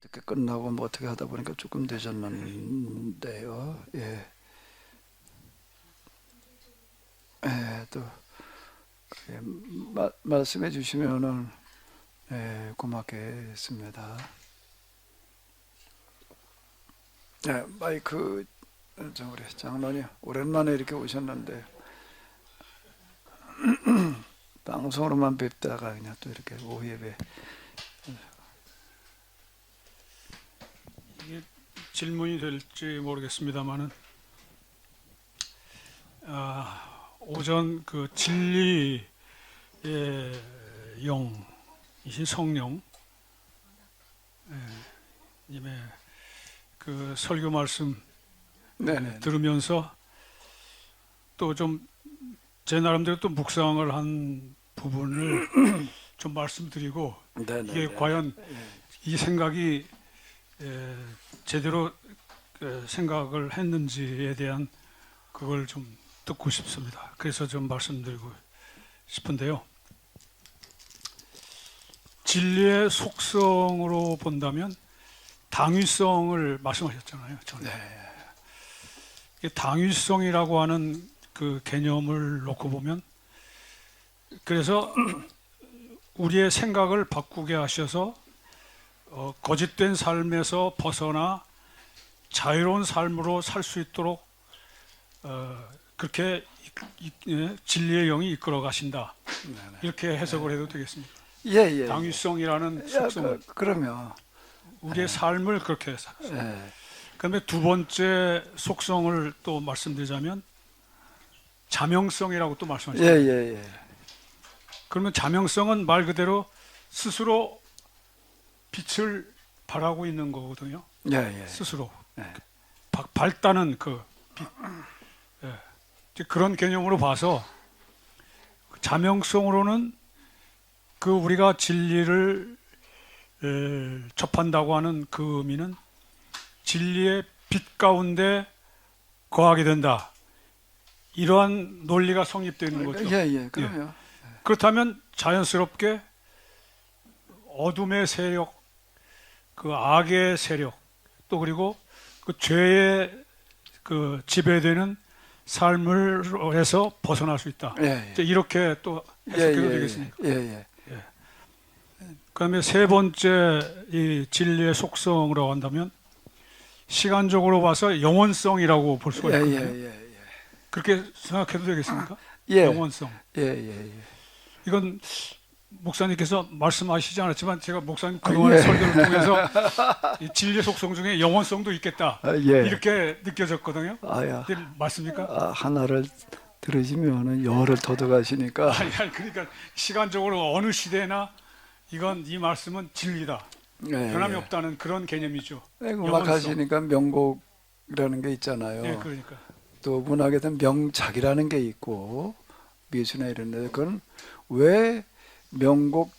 늦게 끝나고 뭐 어떻게 하다 보니까 조금 늦었는데요. 예. 예, 또 예, 말씀해 주시면은 예, 고맙겠습니다. 예, 마이크 우리 장로님 오랜만에 이렇게 오셨는데 방송으로만 뵙다가 그냥 또 이렇게 오후에 이게 질문이 될지 모르겠습니다만은 오전 그 진리의 영이신 성령 님의 그 설교 말씀 네네. 들으면서 또 좀 제 나름대로 또 묵상을 한 부분을 좀 말씀드리고 네네. 이게 과연 이 생각이 제대로 생각을 했는지에 대한 그걸 좀 듣고 싶습니다. 그래서 좀 말씀드리고 싶은데요. 진리의 속성으로 본다면 당위성을 말씀하셨잖아요. 전에. 이 당위성이라고 하는 그 개념을 놓고 보면 그래서 우리의 생각을 바꾸게 하셔서 거짓된 삶에서 벗어나 자유로운 삶으로 살 수 있도록 그렇게 진리의 영이 이끌어 가신다. 이렇게 해석을 해도 되겠습니까? 예. 당위성이라는 속성을 그러면 우리의 삶을 그렇게 해서. 예. 그다음에 두 번째 속성을 또 말씀드리자면 자명성이라고 또 말씀하셨어요. 예. 그러면 자명성은 말 그대로 스스로 빛을 발하고 있는 거거든요. 예. 스스로 예. 밝다는 그 빛. 이제 그런 개념으로 봐서 자명성으로는 그 우리가 진리를 접한다고 하는 그 의미는 진리의 빛 가운데 거하게 된다. 이러한 논리가 성립되는 거죠. 예. 그러면 그렇다면 자연스럽게 어둠의 세력, 그 악의 세력, 또 그리고 그 죄의 그 지배되는 삶을 해서 벗어날 수 있다. 이제 이렇게 또 해석해도 되겠습니까? 예. 그다음에 세 번째 이 진리의 속성으로 한다면 시간적으로 봐서 영원성이라고 볼 수가 있거든요. 예. 그렇게 생각해도 되겠습니까? 예. 영원성. 예. 이건 목사님께서 말씀하시지 않았지만 제가 목사님 그동안의 설교를 통해서 이 진리의 속성 중에 영원성도 있겠다. 예. 이렇게 느껴졌거든요. 아야. 이게 맞습니까? 하나를 들으시면은 열을 더더가시니까. 아니, 그러니까 시간적으로 어느 시대나 이건 이 말씀은 진리다. 변함이 없다는 그런 개념이죠. 음악 하시니까 명곡이라는 게 있잖아요. 예, 그러니까. 또 문학에는 명작이라는 게 있고 미술이나 이런 데 그건 왜 명곡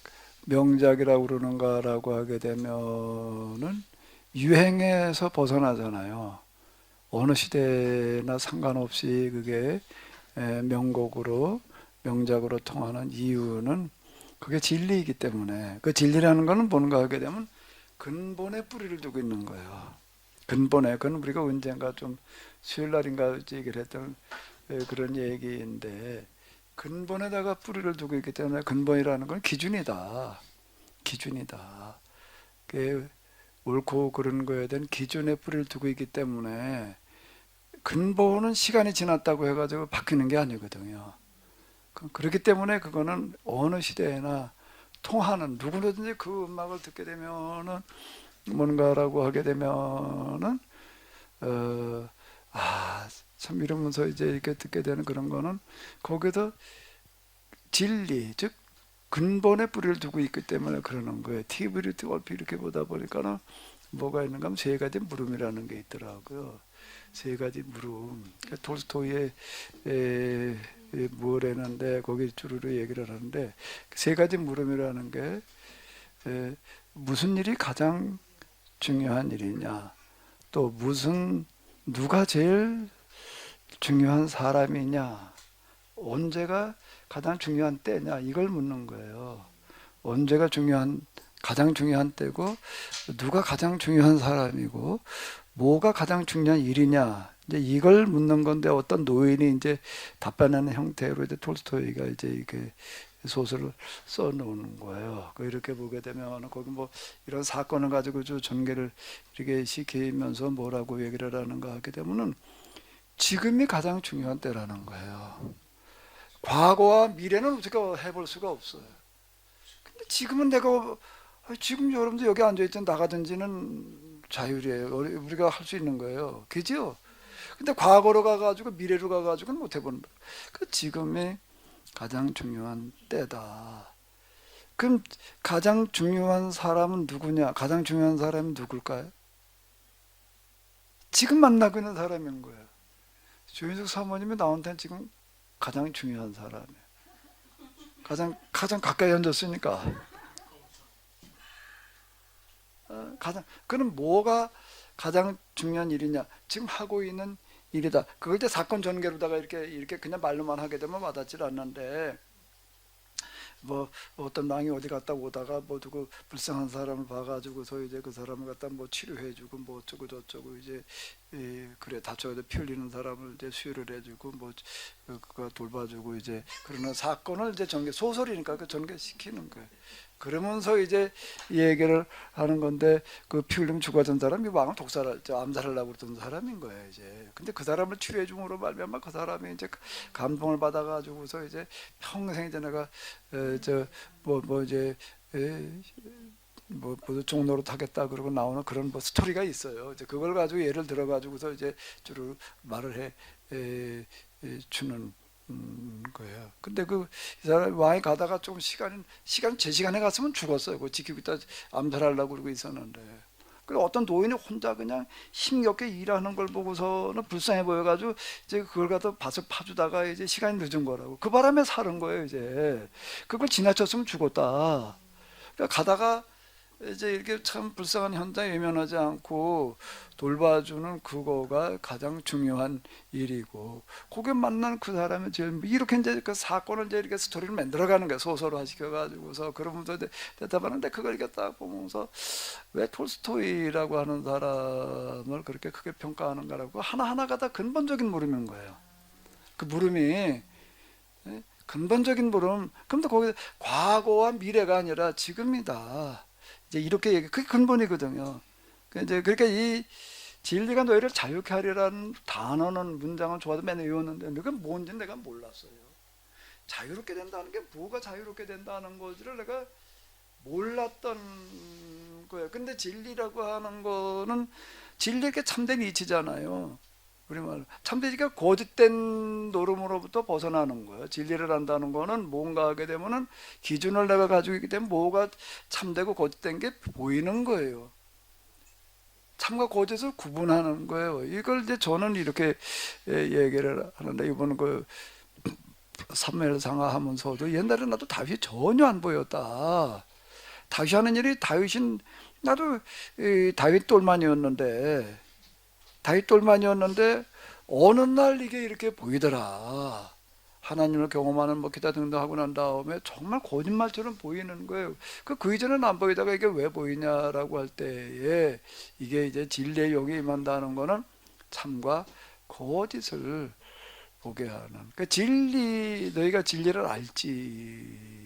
명작이라고 그러는가라고 하게 되면은 유행에서 벗어나잖아요. 어느 시대나 상관없이 그게 명곡으로 명작으로 통하는 이유는 그게 진리이기 때문에 그 진리라는 거는 뭔가 하게 되면 근본에 뿌리를 두고 있는 거예요. 근본에 그건 우리가 언젠가 좀 수요일 날인가 얘기를 했던 그런 얘기인데 근본에다가 뿌리를 두고 있기 때문에 근본이라는 건 기준이다. 그게 옳고 그른 거에 대한 기준에 뿌리를 두고 있기 때문에 근본은 시간이 지났다고 해가지고 바뀌는 게 아니거든요. 그렇기 때문에 그거는 어느 시대에나 통하는 누구든지 그 음악을 듣게 되면은 뭔가라고 하게 되면은 참 이러면서 이제 이렇게 듣게 되는 그런 거는 거기서 진리 즉 근본에 뿌리를 두고 있기 때문에 그러는 거예요. TV를 얼핏 이렇게 보다 보니까는 뭐가 있는가 하면 세 가지 물음이라는 게 있더라고요. 세 가지 물음. 톨스토이의 뭘 했는데 거기 주르르 얘기를 하는데 세 가지 물음이라는 게 무슨 일이 가장 중요한 일이냐, 또 누가 제일 중요한 사람이냐, 언제가 가장 중요한 때냐 이걸 묻는 거예요. 언제가 가장 중요한 때고 누가 가장 중요한 사람이고 뭐가 가장 중요한 일이냐 이제 이걸 묻는 건데 어떤 노인이 이제 답변하는 형태로 이제 톨스토이가 이제 이게 소설을 써 놓는 거예요. 이렇게 보게 되면 거기 뭐 이런 사건을 가지고 전개를 이렇게 시키면서 뭐라고 얘기를 하는가 하게 되면은 지금이 가장 중요한 때라는 거예요. 과거와 미래는 어떻게 해볼 수가 없어요. 근데 지금은 지금 여러분들 여기 앉아있든 나가든지는 자율이에요. 우리가 할 수 있는 거예요. 그죠? 근데 과거로 가가지고 미래로 가가지고는 못 해보는 거예요. 지금이 가장 중요한 때다. 그럼 가장 중요한 사람은 누구냐? 가장 중요한 사람은 누굴까요? 지금 만나고 있는 사람인 거예요. 조인숙 사모님이 나한테는 지금 가장 중요한 사람이에요. 가장 가까이 앉았으니까. 그럼 뭐가 가장 중요한 일이냐? 지금 하고 있는 일이다. 그걸 이제 사건 전개로다가 이렇게 그냥 말로만 하게 되면 와닿질 않는데, 뭐 어떤 망이 어디 갔다 오다가 뭐 누구 불쌍한 사람을 봐가지고서 이제 그 사람을 갖다 뭐 치료해주고 뭐 어쩌고 저쩌고 이제 그래 다쳐서 피 흘리는 사람을 이제 수혈을 해주고 뭐 그거 돌봐주고 이제 그러는 사건을 이제 소설이니까 그 전개시키는 거예요. 그러면서 이제 이 얘기를 하는 건데 그 피 흘리면 죽어진 사람이 왕을 암살하려고 그러던 사람인 거예요 이제. 근데 그 사람을 치료해 줌으로 말미암아 그 사람이 이제 감동을 받아가지고서 이제 평생 이제 내가 모두 종로로 타겠다 그러고 나오는 그런 뭐 스토리가 있어요. 이제 그걸 가지고 예를 들어 가지고서 이제 주로 말을 주는 거예요. 근데 이 사람 왕이 가다가 좀 제 시간에 갔으면 죽었어요. 그거 지키고 있다 암살하려고 그러고 있었는데. 그리고 어떤 노인이 혼자 그냥 힘겹게 일하는 걸 보고서는 불쌍해 보여가지고 이제 그걸 갖다 밭을 파주다가 이제 시간이 늦은 거라고. 그 바람에 사는 거예요, 이제. 그걸 지나쳤으면 죽었다. 그러니까 가다가 이제 이렇게 참 불쌍한 현장에 외면하지 않고 돌봐주는 그거가 가장 중요한 일이고, 거기에 만난 그 사람이 제일 이렇게 이제 그 사건을 이제 이렇게 스토리를 만들어가는 거야. 소설화 시켜가지고서. 그러면서 대답하는데 그걸 이렇게 딱 보면서 왜 톨스토이라고 하는 사람을 그렇게 크게 평가하는가라고 하나하나가 다 근본적인 물음인 거예요. 그 물음이 근본적인 물음. 그런데 거기 과거와 미래가 아니라 지금이다. 이제 이렇게 그게 근본이거든요. 그러니까 이 진리가 너희를 자유케 하리라는 단어는 문장은 좋아도 맨날 외웠는데 그게 뭔지 내가 몰랐어요. 자유롭게 된다는 게 뭐가 자유롭게 된다는 거지를 내가 몰랐던 거예요. 근데 진리라고 하는 거는 진리가 참된 이치잖아요. 우리말로 참되니까 거짓된 노름으로부터 벗어나는 거예요. 진리를 안다는 거는 뭔가 하게 되면은 기준을 내가 가지고 있기 때문에 뭐가 참되고 거짓된 게 보이는 거예요. 참과 거짓을 구분하는 거예요. 이걸 이제 저는 이렇게 얘기를 하는데, 이번 사무엘상하 하면서도 옛날에 나도 다윗이 전혀 안 보였다. 다윗이 하는 일이 나도 다윗 똘만이었는데 어느 날 이게 이렇게 보이더라. 하나님을 경험하는 뭐 기타 등등 하고 난 다음에 정말 거짓말처럼 보이는 거예요. 그 이전에는 안 보이다가 이게 왜 보이냐라고 할 때에 이게 이제 진리의 영이 임한다는 거는 참과 거짓을 보게 하는. 너희가 진리를 알지니.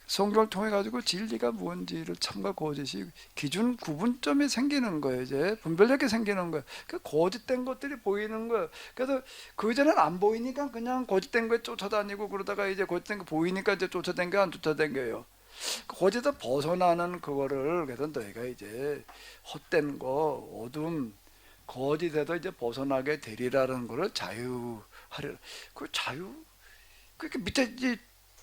성경을 통해 가지고 진리가 뭔지를 참과 거짓이 기준 구분점이 생기는 거예요. 이제 분별력이 생기는 거예요. 거짓된 것들이 보이는 거예요. 그래서 그 전에는 안 보이니까 그냥 거짓된 거에 쫓아다니고 그러다가 이제 거짓된 거 보이니까 이제 쫓아다니고 안 쫓아다니고요. 거짓에서 벗어나는 그거를 그래서 너희가 이제 헛된 거, 어둠, 거짓에서 이제 벗어나게 되리라는 거를 자유하리라. 그 자유, 그렇게 밑에 이제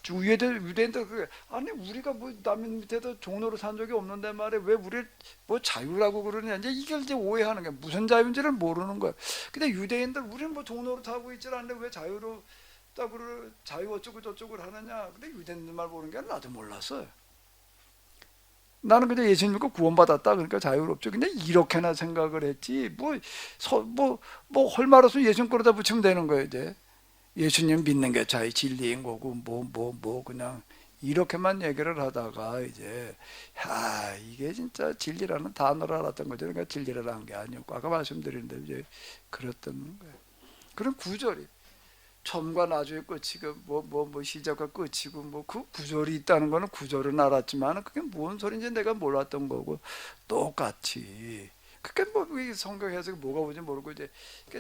유대인들 아니 우리가 뭐 남의 밑에서 종로로 산 적이 없는데 말이야 왜 우리 뭐 자유라고 그러냐, 이제 이걸 이제 오해하는 거야. 무슨 자유인지를 모르는 거야. 근데 유대인들 우리는 뭐 종로로 타고 있질 않는데 왜 자유 어쩌고 저쩌고 하느냐. 근데 유대인들 말 모르는 게 나도 몰랐어요. 나는 그냥 예수님 믿고 구원받았다 그러니까 자유롭죠. 근데 이렇게나 생각을 했지 뭐 헐말없으면 예수님 거로다 붙이면 되는 거예요. 이제 예수님 믿는 게 진리인 거고 그냥 이렇게만 얘기를 하다가 이제 야 이게 진짜 진리라는 단어를 알았던 거죠. 그러니까 진리를 한 게 아니었고 아까 말씀드렸는데 이제 그랬던 거예요. 그런 구절이 처음과 나중에 끝이고 뭐 시작과 끝이고 뭐 그 구절이 있다는 거는 구절은 알았지만 그게 뭔 소리인지 내가 몰랐던 거고 똑같이 그게 뭐 성경 해석이 뭐가 뭔지 모르고 이제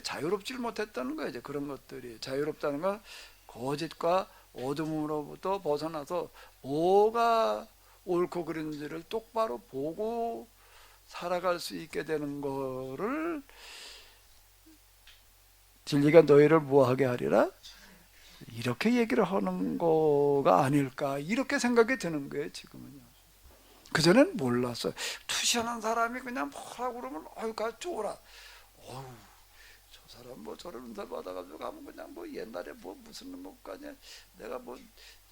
자유롭지를 못했다는 거예요. 이제 그런 것들이 자유롭다는 건 거짓과 어둠으로부터 벗어나서 뭐가 옳고 그른지를 똑바로 보고 살아갈 수 있게 되는 거를 진리가 너희를 뭐하게 하리라? 이렇게 얘기를 하는 거가 아닐까 이렇게 생각이 드는 거예요 지금은요. 그전엔 몰랐어요. 투시하는 사람이 그냥 뭐라고 그러면 어휴 가 쪼라 어휴 저 사람 뭐 저런 은사 받아가지고 가면 그냥 뭐 옛날에 뭐 무슨 뭐까지 내가 뭐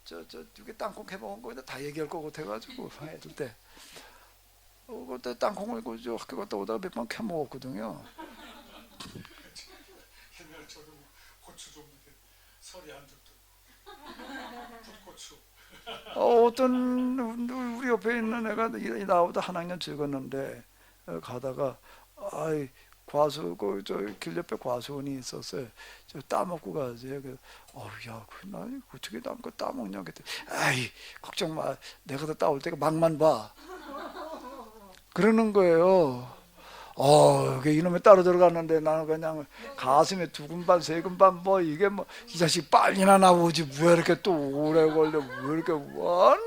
저 이게 땅콩 해먹은 거 다 얘기할 거 같아가지고 애들 때 그때 땅콩을 저 학교 갔다 오다가 몇 번 캐먹었거든요. 옛날에 저도 고추 줬는데 설이 안 듣더라고. 풋고추. 어떤 우리 옆에 있는 애가 나보다 한 학년 적었는데 가다가 아이 과수 그저 길 옆에 과수원이 있었어요. 저 따먹고 가세요. 그 어우야 그나 어떻게 남거 따먹냐 그랬더니 아이 걱정 마 내가 다 따올 때가 막만 봐 그러는 거예요. 이놈이 따로 들어갔는데 나는 그냥 가슴에 두근반 세근반 뭐 이게 뭐 이 자식 빨리나 나오지 왜 이렇게 또 오래 걸려 왜 이렇게 원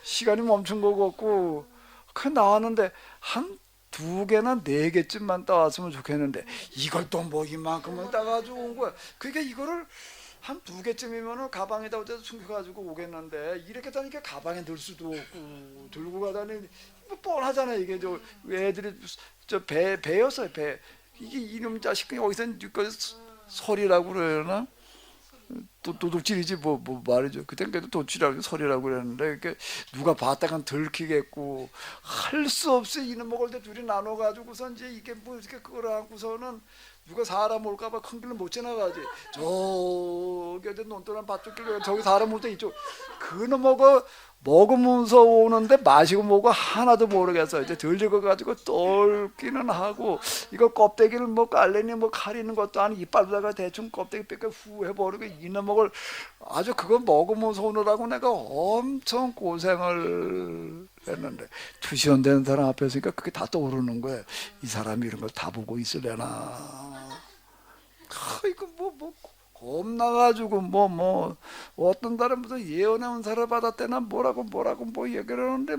시간이 멈춘 거 같고 그 나왔는데 한 두 개나 네 개쯤만 따왔으면 좋겠는데 이걸 또 뭐 이만큼을 따가지고 온 거야. 그러니까 이거를 한 두 개쯤이면은 가방에다 어디다 숨겨가지고 오겠는데 이렇게 다니까 가방에 넣을 수도 없고 들고 가다니 뭐 뻔하잖아요. 이게 저 애들이 저 배였어요. 배 이게 이놈 자식이 어디서 소리라고 그러나 또 도둑질이지 뭐 말이죠. 그땐 그래도 도둑질이라고 소리라고 그랬는데 이렇게 누가 봤다간 들키겠고 할 수 없이 이놈 먹을 때 둘이 나눠 가지고서 이제 이게 뭐 이렇게 끌어안고서는 누가 사람 올까봐 큰 길로 못 지나가지. 저기 논두렁 밭쪽 길로 저기 사람 올 때 이쪽 그놈하고 먹으면서 오는데 마시고 뭐고 하나도 모르겠어. 이제 덜 익어가지고 떨기는 하고 이거 껍데기를 뭐 깔래니 뭐 가리는 것도 아니고 이빨로다가 대충 껍데기 뺏겨 후 해버리고 이놈을 아주 그거 먹으면서 오느라고 내가 엄청 고생을 했는데 투시원 되는 사람 앞에 있으니까 그게 다 떠오르는 거예요. 이 사람이 이런 걸 다 보고 있으려나. 이거 뭐 겁나가지고 어떤 달은 무슨 예언의 은사를 받았대나 뭐라고 뭐 얘기를 하는데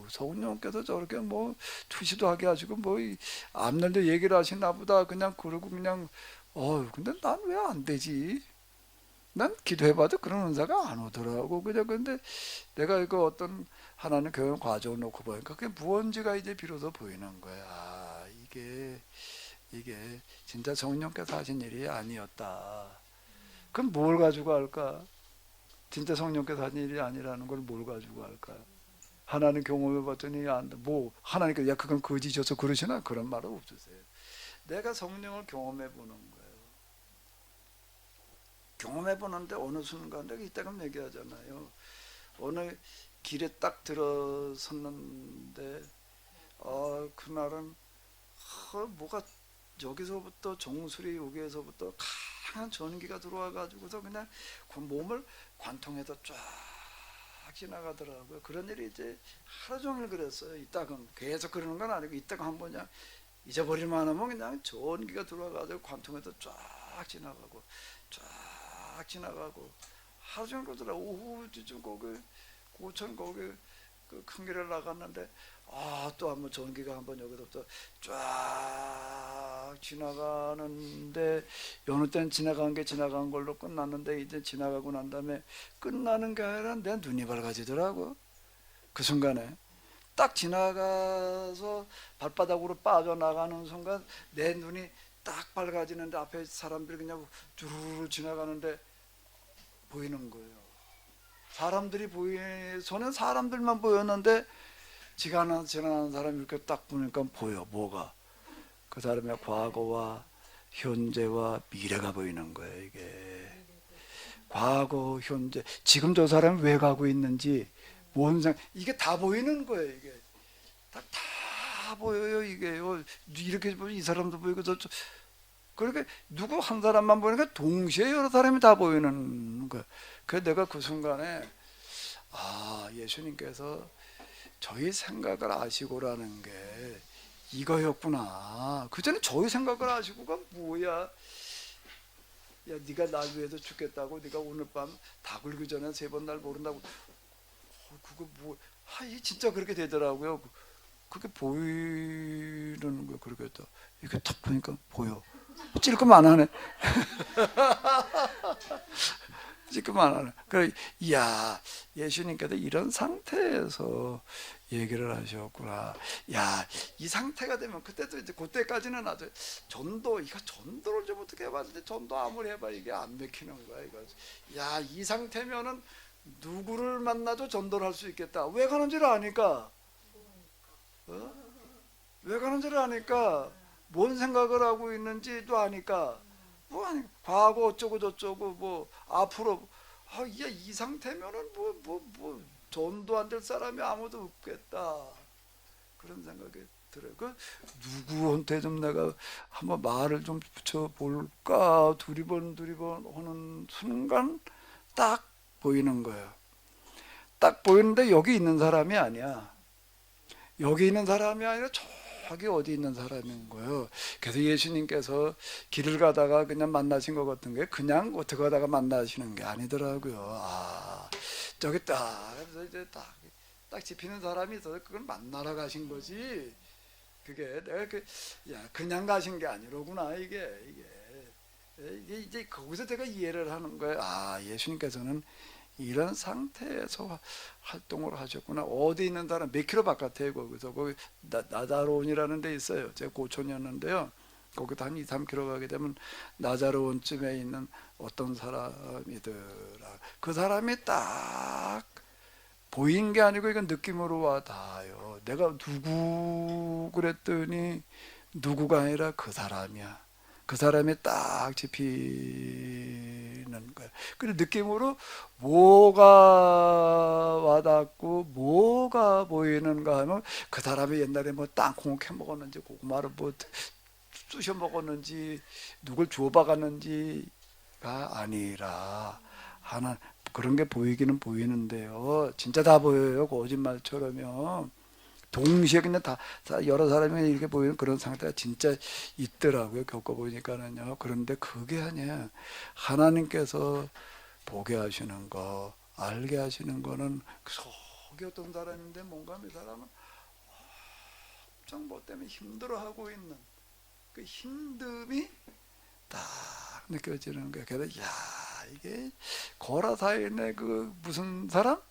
성령께서 저렇게 뭐 투시도 하게 하시고 앞날도 얘기를 하시나 보다 그냥 그러고 그냥 근데 난 왜 안 되지? 난 기도해봐도 그런 은사가 안 오더라고. 근데 내가 이거 어떤 하나님 교회 과정을 놓고 보니까 그게 무언지가 이제 비로소 보이는 거야. 이게 진짜 성령께서 하신 일이 아니었다. 그럼 뭘 가지고 할까? 진짜 성령께서 하신 일이 아니라는 걸 뭘 가지고 할까? 하나님 경험해 봤더니 하나님께서 야 그건 거짓이어서 그러시나? 그런 말은 없으세요. 내가 성령을 경험해 보는 거예요. 경험해 보는데 어느 순간 내가 이따금 얘기하잖아요. 어느 길에 딱 들어섰는데 그날은 뭐가 여기서부터 정수리 여기에서부터 강한 전기가 들어와 가지고서 그냥 그 몸을 관통해서 쫙 지나가더라고요. 그런 일이 이제 하루 종일 그랬어요. 이따금 계속 그러는 건 아니고 이따금 한번 그냥 잊어버릴만 하면 그냥 전기가 들어와 가지고 관통해서 쫙 지나가고 하루 종일 그러더라고요. 오후쯤 거기 고천 거기 그 큰 길을 나갔는데 또 한번 전기가 한번 여기서부터 쫙 지나가는데 어느 때는 지나간 걸로 끝났는데 이제 지나가고 난 다음에 끝나는 게 아니라 내 눈이 밝아지더라고. 그 순간에 딱 지나가서 발바닥으로 빠져나가는 순간 내 눈이 딱 밝아지는데 앞에 사람들이 그냥 주르르 지나가는데 보이는 거예요. 사람들이 손엔 사람들만 보였는데 지나가는 사람이 이렇게 딱 보니까 보여. 뭐가? 그 사람의 과거와 현재와 미래가 보이는 거예요. 이게 과거, 현재, 지금 저 사람이 왜 가고 있는지, 이게 다 보이는 거예요. 이게 다 보여요. 이게요. 이렇게 보면 이 사람도 보이고 그러니까 누구 한 사람만 보니까 동시에 여러 사람이 다 보이는 거예요. 그래서 내가 그 순간에 예수님께서 저희 생각을 아시고라는 게 이거였구나. 그 전에 저희 생각을 아시고가 뭐야? 야, 네가 날 위해서 죽겠다고, 네가 오늘 밤 다 굴기 전에 3번 날 모른다고. 그거 뭐? 이게 진짜 그렇게 되더라고요. 그게 보이는 거 그렇게 또 이렇게 탁 보니까 보여. 찔끔 안 하네. 찔끔 안 하네. 그래, 이야, 예수님께서 이런 상태에서 얘기를 하셨구나. 야, 이 상태가 되면 그때도 이제 그때까지는 아주 이거 전도를 좀 어떻게 해봤는데 전도 아무리 해봐 이게 안 맥히는 거야 이거. 야, 이 상태면은 누구를 만나도 전도를 할 수 있겠다. 왜 가는지를 아니까. 왜 가는지를 아니까. 뭔 생각을 하고 있는지도 아니까. 과거 어쩌고 저쩌고 뭐 앞으로 이 상태면은 뭐 전도 안 될 사람이 아무도 없겠다. 그런 생각이 들어요. 누구한테 좀 내가 한번 말을 좀 붙여볼까 두리번 하는 순간 딱 보이는 거예요. 딱 보이는데 여기 있는 사람이 아니야. 여기 있는 사람이 아니라 저기 어디 있는 사람인 거예요. 그래서 예수님께서 길을 가다가 그냥 만나신 것 같은 게 그냥 어떻게 가다가 만나시는 게 아니더라고요. 저기 그래서 이제 딱 집히는 사람이 있어서 그걸 만나러 가신 거지. 그게 내가 그냥 가신 게 아니로구나. 이게 이제 거기서 제가 이해를 하는 거예요. 예수님께서는 이런 상태에서 활동을 하셨구나. 어디 있는 사람 몇 킬로 바깥에 거기서 거기 나자로온이라는 데 있어요. 제가 고촌이었는데요. 거기도 한 2, 3킬로 가게 되면 나자로온쯤에 있는 어떤 사람이더라. 그 사람이 딱 보인 게 아니고 이건 느낌으로 와 닿아요. 내가 누구 그랬더니 누구가 아니라 그 사람이야. 그 사람이 딱 집히는 거야. 그리고 느낌으로 뭐가 와닿고 뭐가 보이는가 하면 그 사람이 옛날에 뭐 땅콩을 캐 먹었는지 고구마를 뭐 쑤셔 먹었는지 누굴 주워 박았는지가 아니라 하나 그런 게 보이기는 보이는데요. 진짜 다 보여요. 거짓말처럼요. 동시에 그냥 다 여러 사람이 이렇게 보이는 그런 상태가 진짜 있더라고요. 겪어보니까는요. 그런데 그게 아니야. 하나님께서 보게 하시는 거, 알게 하시는 거는 속에 어떤 사람인데 뭔가 이 사람은 엄청 뭐 때문에 힘들어하고 있는 그 힘듦이 딱 느껴지는 거예요. 그래서 이게 고라사인의 그 무슨 사람?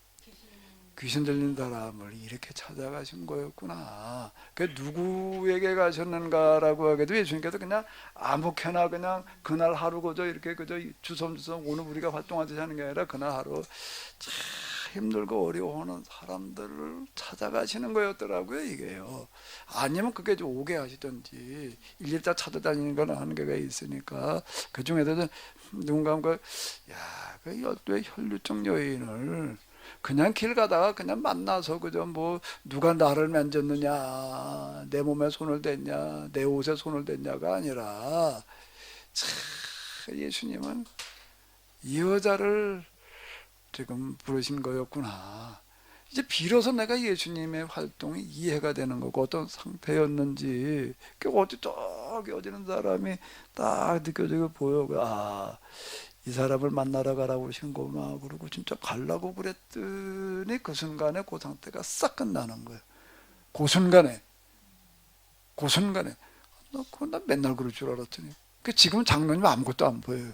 귀신 들린 사람을 이렇게 찾아가신 거였구나. 그 누구에게 가셨는가라고 하게도 예수님께서 그냥 아무렇게나 그냥 그날 하루 그저 이렇게 그저 주섬주섬 오늘 우리가 활동하듯이 하는 게 아니라 그날 하루 참 힘들고 어려워하는 사람들을 찾아가시는 거였더라고요. 이게요. 아니면 그게 좀 오게 하시든지 일일다 찾아다니는 건 한계가 있으니까 그 중에서도 누군가 그 12의 혈류증 여인을 그냥 길 가다가 그냥 만나서 그저 뭐 누가 나를 만졌느냐, 내 몸에 손을 댔냐, 내 옷에 손을 댔냐가 아니라 참 예수님은 이 여자를 지금 부르신 거였구나. 이제 비로소 내가 예수님의 활동이 이해가 되는 거고 어떤 상태였는지 저기 어디는 사람이 딱 느껴지고 보여. 이 사람을 만나러 가라고 하신 거구나. 그러고 진짜 가려고 그랬더니 그 순간에 그 상태가 싹 끝나는 거예요. 그 순간에. 나 맨날 그럴 줄 알았더니. 지금은 장로님 아무것도 안 보여요.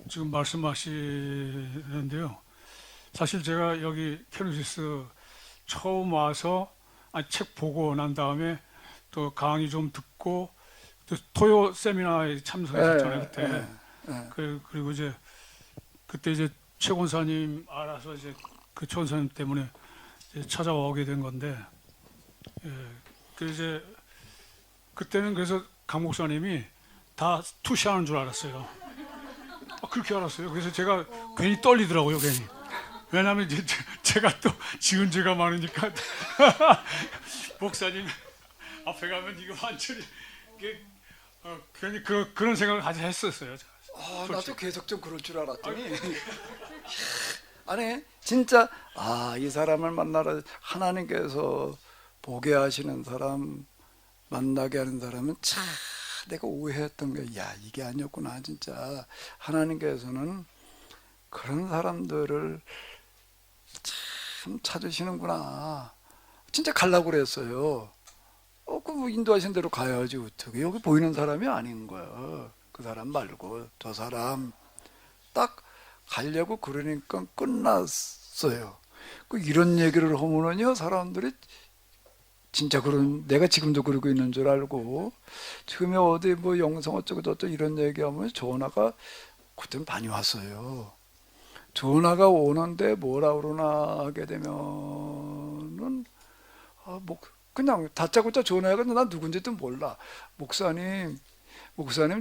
지금 말씀하시는데요. 사실 제가 여기 케노시스 처음 와서 책 보고 난 다음에 또 강의 좀 듣고 또 토요 세미나에 참석했잖아요 그때. 그리고 이제 그때 이제 최 권사님 알아서 이제 그 최 권사님 때문에 이제 찾아오게 된 건데, 이제 그때는 그래서 강 목사님이 다 투시하는 줄 알았어요. 그렇게 알았어요. 그래서 제가 괜히 떨리더라고요, 괜히. 왜냐하면 이제 제가 또 지은 죄가 많으니까 목사님 앞에 가면 이거 완전히 이게 괜히 그런 생각을 아직 했었어요. 나도 계속 좀 그럴 줄 알았더니 아니 진짜 이 사람을 만나라 하나님께서 보게 하시는 사람 만나게 하는 사람은 참 내가 오해했던 게 이게 아니었구나. 진짜 하나님께서는 그런 사람들을 참 찾으시는구나. 진짜 가려고 그랬어요. 그 인도하신 대로 가야지 어떻게. 여기 보이는 사람이 아닌 거야. 그 사람 말고 저 사람 딱 가려고 그러니까 끝났어요. 이런 얘기를 하면은요 사람들이 진짜 그런 내가 지금도 그러고 있는 줄 알고 지금에 어디 뭐 영성 어쩌고 저쩌고 이런 얘기하면 전화가 그때 많이 왔어요. 전화가 오는데 뭐라 그러나 하게 되면은 그냥 다짜고짜 전화해가 난 누군지도 몰라. 목사님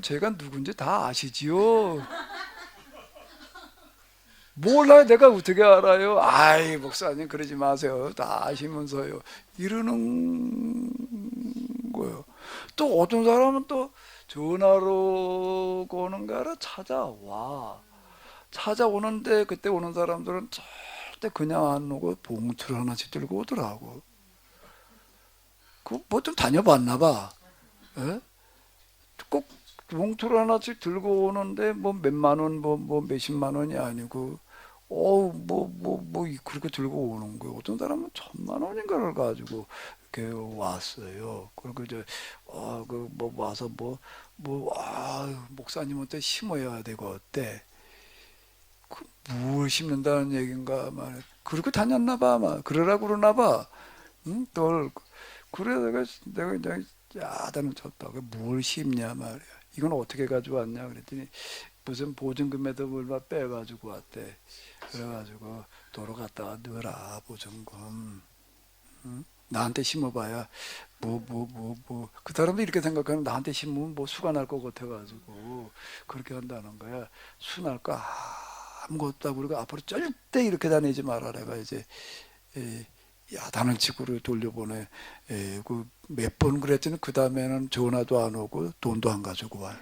제가 누군지 다 아시지요? 몰라요. 내가 어떻게 알아요? 아이 목사님 그러지 마세요. 다 아시면서요. 이러는 거예요. 또 어떤 사람은 또 전화로 오는 거라 찾아오는데 그때 오는 사람들은 절대 그냥 안 오고 봉투를 하나씩 들고 오더라고. 뭐 좀 다녀봤나 봐. 예? 꼭 봉투를 하나씩 들고 오는데 뭐 몇만 원, 뭐 몇십만 원이 아니고 그렇게 들고 오는 거예요. 어떤 사람은 1,000만 원인가를 가지고 이렇게 왔어요. 그리고 이제 와서 목사님한테 심어야 되고 어때? 뭘 심는다는 얘긴가 말. 그렇게 다녔나 봐, 막 그러라고 그러나 봐. 응? 그래 내가 그냥 야단을 쳤다. 뭘 심냐 말이야. 이건 어떻게 가져왔냐 그랬더니 무슨 보증금에도 얼마 빼가지고 왔대. 그래가지고 도로 갔다가 넣어라 보증금. 응? 나한테 심어봐야 그 사람도 이렇게 생각하면 나한테 심으면 뭐 수가 날 것 같아가지고 그렇게 한다는 거야. 수 날 거 아무것도 없다고 그러고 앞으로 절대 이렇게 다니지 마라. 내가 이제 야단을 치고 돌려보내. 그 몇 번 그랬더니 그 다음에는 전화도 안 오고 돈도 안 가지고 와요.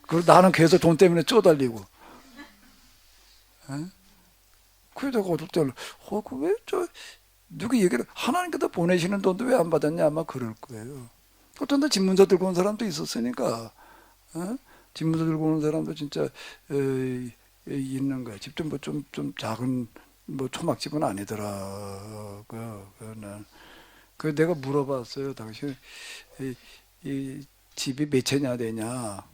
그리고 나는 계속 돈 때문에 쪼달리고. 그래서 내가 어떨 때는 누구 얘기를 하나님께서 보내시는 돈도 왜 안 받았냐 아마 그럴 거예요. 어떤 데 집문서 들고 온 사람도 있었으니까. 집문서 들고 오는 사람도 진짜 있는 거야. 집도 뭐 좀 작은 뭐 초막집은 아니더라고요. 그 내가 물어봤어요. 당신 이 집이 몇 채냐 되냐?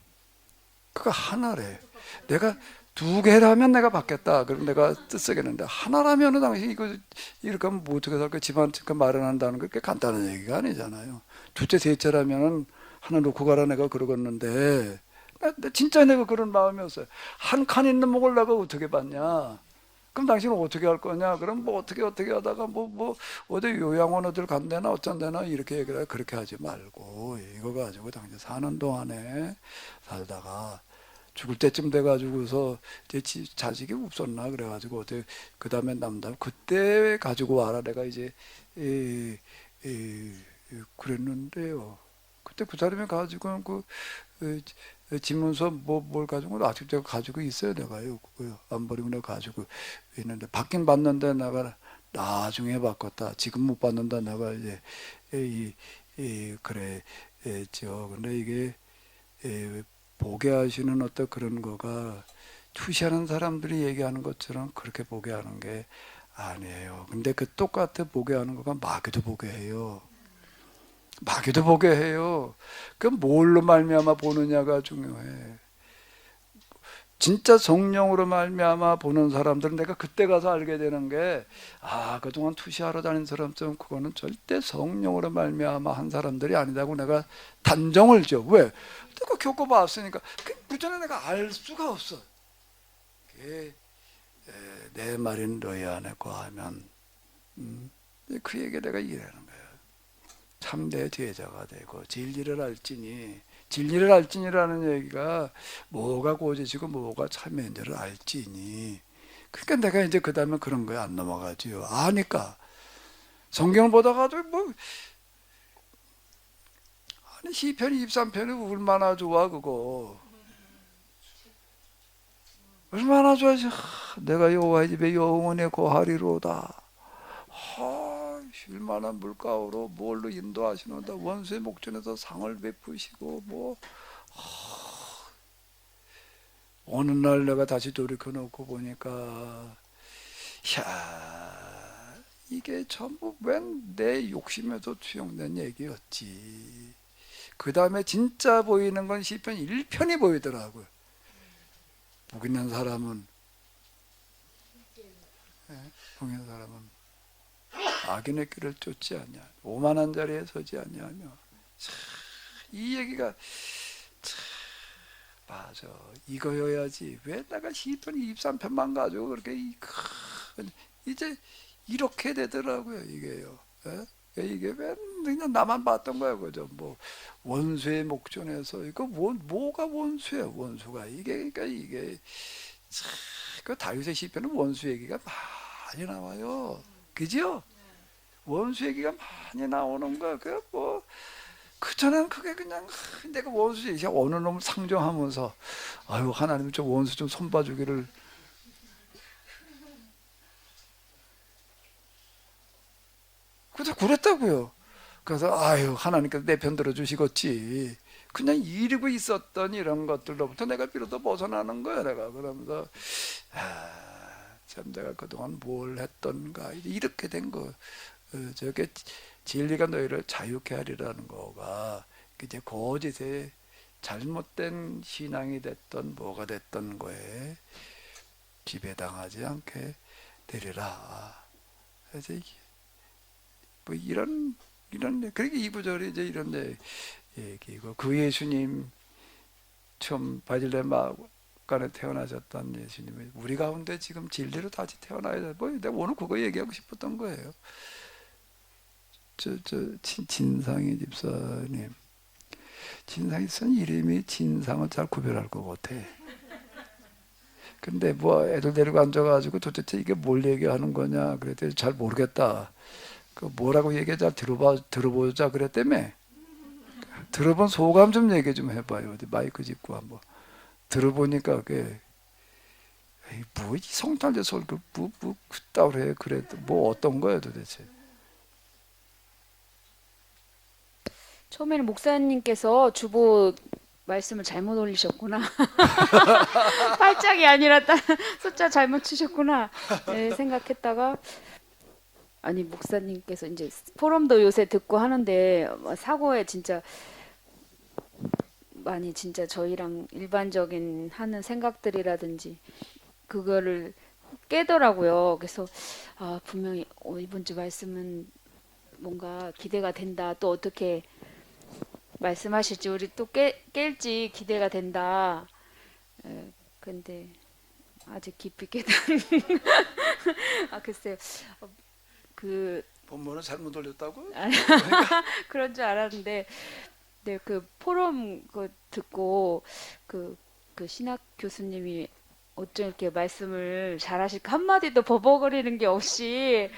그거 하나래. 내가 2개라면 내가 받겠다. 그럼 내가 뜻쓰겠는데 하나라면은 당신 이거 이렇게 하면 뭐 어떻게 살까? 집 한 채 마련한다는 게 꽤 간단한 얘기가 아니잖아요. 2채, 3채라면은 하나 놓고 가라 내가 그러겠는데 진짜 내가 그런 마음이었어요. 한 칸 있는 목을 내가 어떻게 받냐? 그럼 당신은 어떻게 할 거냐? 그럼 뭐 어떻게 하다가 어디 요양원 어딜 간대나 어쩐대나 이렇게 얘기를 해. 그렇게 하지 말고 이거 가지고 당신 사는 동안에 살다가 죽을 때쯤 돼가지고서 이제 자식이 없었나 그래가지고 어떻게 그 다음에 남다 그때 가지고 와라 내가 이제 그랬는데요. 그때 그 사람이 가지고 집문서 뭘 가지고 아직 제가 가지고 있어요. 내가요. 안 버리고 내가 가지고 있는데 받긴 받는데 내가 나중에 바꿨다. 지금 못 받는다. 내가 이제 그래죠. 근데 이게 보게 하시는 어떤 그런 거가 투시하는 사람들이 얘기하는 것처럼 그렇게 보게 하는 게 아니에요. 근데 그 똑같아 보게 하는 거가 마귀도 보게 해요. 마귀도 보게 해요. 그 뭘로 말미암아 보느냐가 중요해. 진짜 성령으로 말미암아 보는 사람들은 내가 그때 가서 알게 되는 게 그동안 투시하러 다닌 사람들은 그거는 절대 성령으로 말미암아 한 사람들이 아니다고 내가 단정을 줘. 왜? 내가 겪어봤으니까. 그 전에 내가 알 수가 없어. 내 말인 너희 안에 거하면 그 얘기 내가 이해하는 거야. 참내 제자가 되고 진리를 알지니 진리를 알지니라는 얘기가 뭐가 고지시고 뭐가 참회인지를 알지니. 그러니까 내가 이제 그 다음에 그런 거에 안 넘어가지요. 아니까 성경을 보다가도 뭐 아니 시편 23편이 얼마나 좋아 그거. 얼마나 좋아지. 내가 여호와의 집에 영원히 거하리로다. 얼마나 물가로 뭘로 인도하시는다. 원수의 목전에서 상을 베푸시고 뭐 어느 날 내가 다시 돌이켜 놓고 보니까 야 이게 전부 웬 내 욕심에서 투영된 얘기였지. 그 다음에 진짜 보이는 건 시편 1편이 보이더라고요. 복 있는 사람은 복 있는 사람은 악인의 길을 쫓지 않냐, 오만한 자리에 서지 아니하며. 이 얘기가 참, 맞아. 이거여야지. 왜 내가 시편 23편만 가지고 그렇게 이제 이렇게 되더라고요. 이게요. 이게 왜 그냥 나만 봤던 거야, 그죠? 뭐 원수의 목전에서 이거 뭐가 원수야, 원수가 이게 그러니까 이게 참, 그 다윗의 시편은 원수 얘기가 많이 나와요. 그죠? 원수 얘기가 많이 나오는 거야. 그전에는 그게 그냥 내가 원수 얘기 어느 놈을 상정하면서 아유 하나님 저 원수 좀 손봐주기를 그랬다고요. 그래서 아유 하나님께서 내 편 들어주시겠지. 그냥 이러고 있었던 이런 것들로부터 내가 비로소 벗어나는 거야. 내가 그러면서 참 내가 그동안 뭘 했던가 이렇게 된 거. 저게 진리가 너희를 자유케 하리라는 거가 이제 거짓의 잘못된 신앙이 됐던 뭐가 됐던 거에 지배당하지 않게 되리라. 그래서 이게 뭐 이런 그러니까 이 구절이 이제 이런 얘기고 그 예수님 처음 바질레마간에 태어나셨던 예수님이 우리 가운데 지금 진리로 다시 태어나야 돼. 뭐 내가 오늘 그거 얘기하고 싶었던 거예요. 진상희 집사님, 진상희 집사님 이름이 진상을 잘 구별할 것 같아. 근데 뭐 애들 데리고 앉아가지고 도대체 이게 뭘 얘기하는 거냐 그랬더니 잘 모르겠다. 그 뭐라고 얘기 잘 들어보자 그랬다며. 들어본 소감 좀 얘기 좀 해봐요. 어디 마이크 짚고 한번 들어보니까 그게 뭐 이 성탄절 설교 뭐 그따위로 해 그래 뭐 어떤 거야 도대체. 처음에는 목사님께서 주보 말씀을 잘못 올리셨구나. 팔짝이 아니라 숫자 잘못 치셨구나. 네, 생각했다가 아니 목사님께서 이제 포럼도 요새 듣고 하는데 사고에 진짜 많이 진짜 저희랑 일반적인 하는 생각들이라든지 그거를 깨더라고요. 그래서 분명히 이번 주 말씀은 뭔가 기대가 된다. 또 어떻게 말씀하실지 우리 또 깰지 기대가 된다. 근데 아직 깊이 깨달은 글쎄요. 본문을 잘못 올렸다고? 그런 줄 알았는데 네, 그 포럼 듣고 그 신학 교수님이 어쩜 이렇게 말씀을 잘하실까 한마디도 버벅거리는 게 없이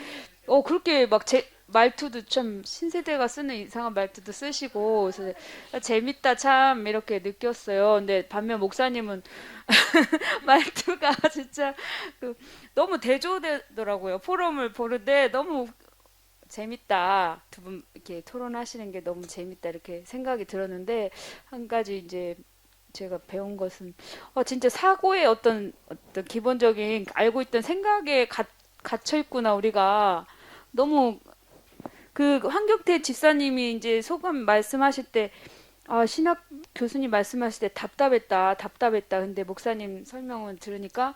그렇게 막 말투도 참 신세대가 쓰는 이상한 말투도 쓰시고 그래서 재밌다 참 이렇게 느꼈어요. 근데 반면 목사님은 말투가 진짜 너무 대조되더라고요. 포럼을 보는데 너무 재밌다. 두 분 이렇게 토론하시는 게 너무 재밌다 이렇게 생각이 들었는데 한 가지 이제 제가 배운 것은 진짜 사고의 어떤 기본적인 알고 있던 생각에 갇혀 있구나 우리가 너무 그 황경태 집사님이 이제 소감 말씀하실 때 신학 교수님 말씀하실 때 답답했다. 근데 목사님 설명을 들으니까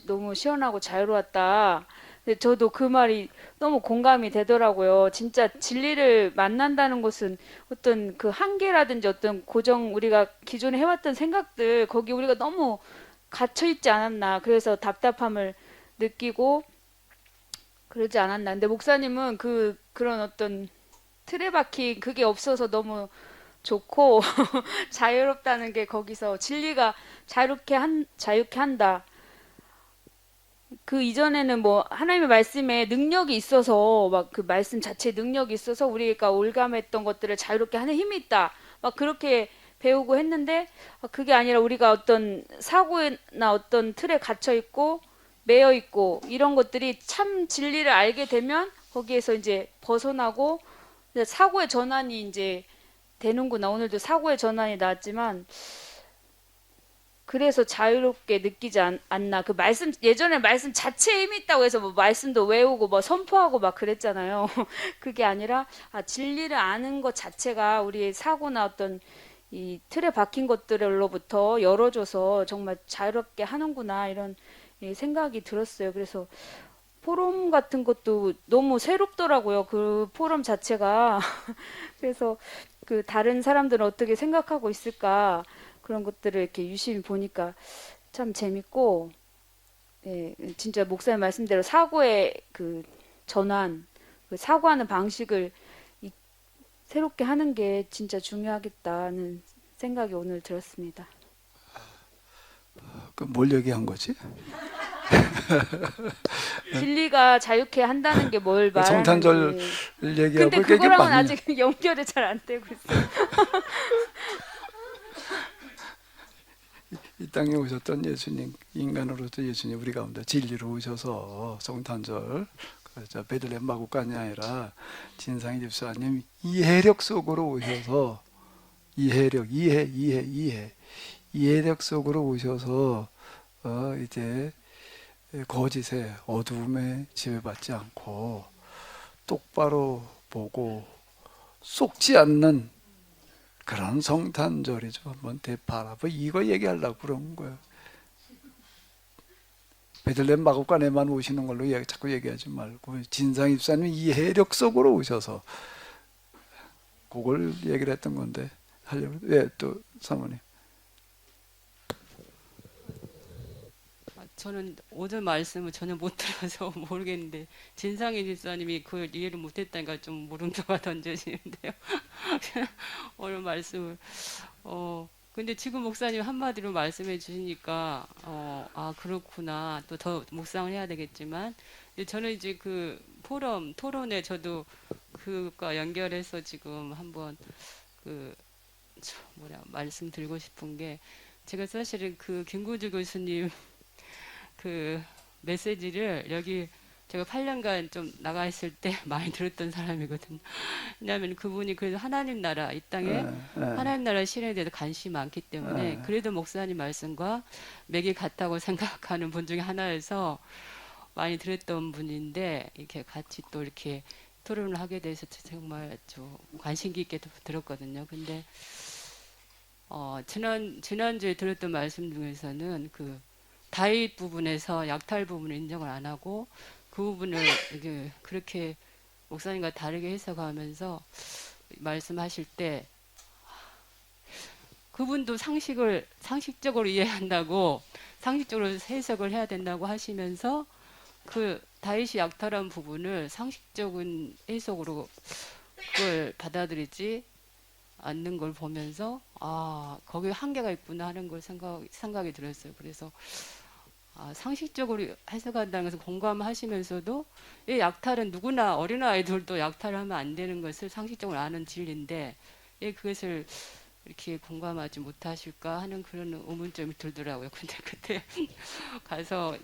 너무 시원하고 자유로웠다. 근데 저도 그 말이 너무 공감이 되더라고요. 진짜 진리를 만난다는 것은 어떤 그 한계라든지 어떤 고정 우리가 기존에 해왔던 생각들 거기 우리가 너무 갇혀 있지 않았나. 그래서 답답함을 느끼고 그러지 않았나. 근데 목사님은 그런 어떤 틀에 박힌 그게 없어서 너무 좋고 자유롭다는 게 거기서 진리가 자유케 한다. 그 이전에는 뭐 하나님의 말씀에 능력이 있어서 막 그 말씀 자체에 능력이 있어서 우리가 올감했던 것들을 자유롭게 하는 힘이 있다. 막 그렇게 배우고 했는데 그게 아니라 우리가 어떤 사고나 어떤 틀에 갇혀 있고 매여 있고 이런 것들이 참 진리를 알게 되면 거기에서 이제 벗어나고 이제 사고의 전환이 이제 되는구나. 오늘도 사고의 전환이 나왔지만 그래서 자유롭게 느끼지 않나. 그 말씀, 예전에 말씀 자체에 힘이 있다고 해서 뭐 말씀도 외우고 뭐 선포하고 막 그랬잖아요. 그게 아니라, 진리를 아는 것 자체가 우리의 사고나 어떤 이 틀에 박힌 것들로부터 열어줘서 정말 자유롭게 하는구나. 이런 생각이 들었어요. 그래서 포럼 같은 것도 너무 새롭더라고요. 그 포럼 자체가. 그래서 그 다른 사람들은 어떻게 생각하고 있을까. 그런 것들을 이렇게 유심히 보니까 참 재밌고, 예, 진짜 목사님 말씀대로 사고의 그 전환, 그 사고하는 방식을 새롭게 하는 게 진짜 중요하겠다는 생각이 오늘 들었습니다. 그 뭘 얘기한 거지? 진리가 자유케 한다는 게 뭘 그 성탄절 말하는지. 얘기하고 근데 이게 그거랑은 많이 아직 연결이 잘 안 되고 있어요. 이 땅에 오셨던 예수님, 인간으로서 예수님 우리 가운데 진리로 오셔서 성탄절 베들레헴 마구간이 아니라 진상의 집사님 이해력 속으로 오셔서 이해력 속으로 오셔서 이제 거짓의 어두움에 지배받지 않고 똑바로 보고 속지 않는 그런 성탄절이죠. 한번 대파라고 이거 얘기하려고 그런 거예요. 베들레헴 마구간에만 오시는 걸로 자꾸 얘기하지 말고 진상 입사님 이해력 속으로 오셔서 그걸 얘기를 했던 건데 하려고. 예, 또 사모님. 저는 오늘 말씀을 전혀 못 들어서 모르겠는데 진상의 집사님이 그걸 이해를 못했다니까 좀 물음표가 던져지는데요. 오늘 말씀을 근데 지금 목사님 한마디로 말씀해 주시니까 그렇구나. 또 더 묵상을 해야 되겠지만 근데 저는 이제 그 포럼 토론에 저도 그과 연결해서 지금 한번 그 말씀드리고 싶은 게 제가 사실은 그 김구주 교수님 그 메시지를 여기 제가 8년간 좀 나가 있을 때 많이 들었던 사람이거든요. 왜냐하면 그분이 그래도 하나님 나라 이 땅에 하나님 나라 실현에 대해서 관심이 많기 때문에 그래도 목사님 말씀과 맥이 같다고 생각하는 분 중에 하나여서 많이 들었던 분인데 이렇게 같이 또 이렇게 토론을 하게 돼서 정말 좀 관심 깊게 들었거든요. 근데 지난주에 들었던 말씀 중에서는 그 다윗 부분에서 약탈 부분을 인정을 안 하고 그 부분을 이제 그렇게 목사님과 다르게 해석하면서 말씀하실 때 그분도 상식적으로 이해한다고 상식적으로 해석을 해야 된다고 하시면서 그 다윗이 약탈한 부분을 상식적인 해석으로 그걸 받아들이지 않는 걸 보면서 거기에 한계가 있구나 하는 걸 생각이 들었어요. 그래서 상식적으로 해석한다는 것을 공감하시면서도 이 약탈은 누구나 어린아이들도 약탈하면 안 되는 것을 상식적으로 아는 진리인데 그것을 이렇게 공감하지 못하실까 하는 그런 의문점이 들더라고요. 근데 그때 가서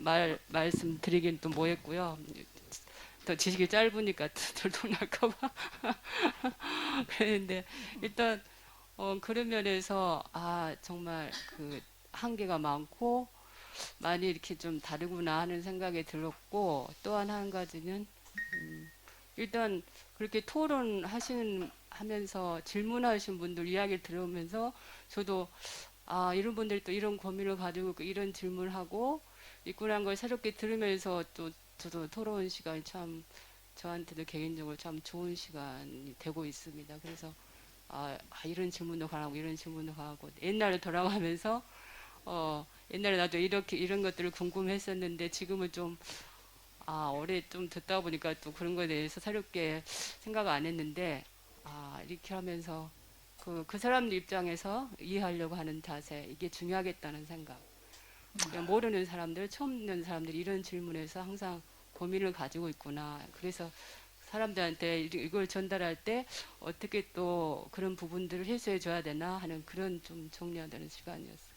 말씀드리긴 또 뭐했고요. 더 지식이 짧으니까 들통날까봐 그랬는데 일단 그런 면에서 정말 그 한계가 많고 많이 이렇게 좀 다르구나 하는 생각이 들었고 또 한 가지는 일단 그렇게 하면서 질문하신 분들 이야기를 들으면서 저도 이런 분들이 또 이런 고민을 가지고 이런 질문을 하고 있구나 걸 새롭게 들으면서 또 저도 토론 시간이 참 저한테도 개인적으로 참 좋은 시간이 되고 있습니다. 그래서 이런 질문도 가고 이런 질문도 가고 옛날에 돌아가면서 옛날에 나도 이런 것들을 궁금했었는데 지금은 좀 오래 좀 듣다 보니까 또 그런 거에 대해서 새롭게 생각 안 했는데 이렇게 하면서 그 사람들 입장에서 이해하려고 하는 자세 이게 중요하겠다는 생각. 그냥 모르는 사람들, 처음 듣는 사람들이 이런 질문에서 항상 고민을 가지고 있구나. 그래서 사람들한테 이걸 전달할 때 어떻게 또 그런 부분들을 해소해 줘야 되나 하는 그런 좀 정리가 되는 시간이었어요.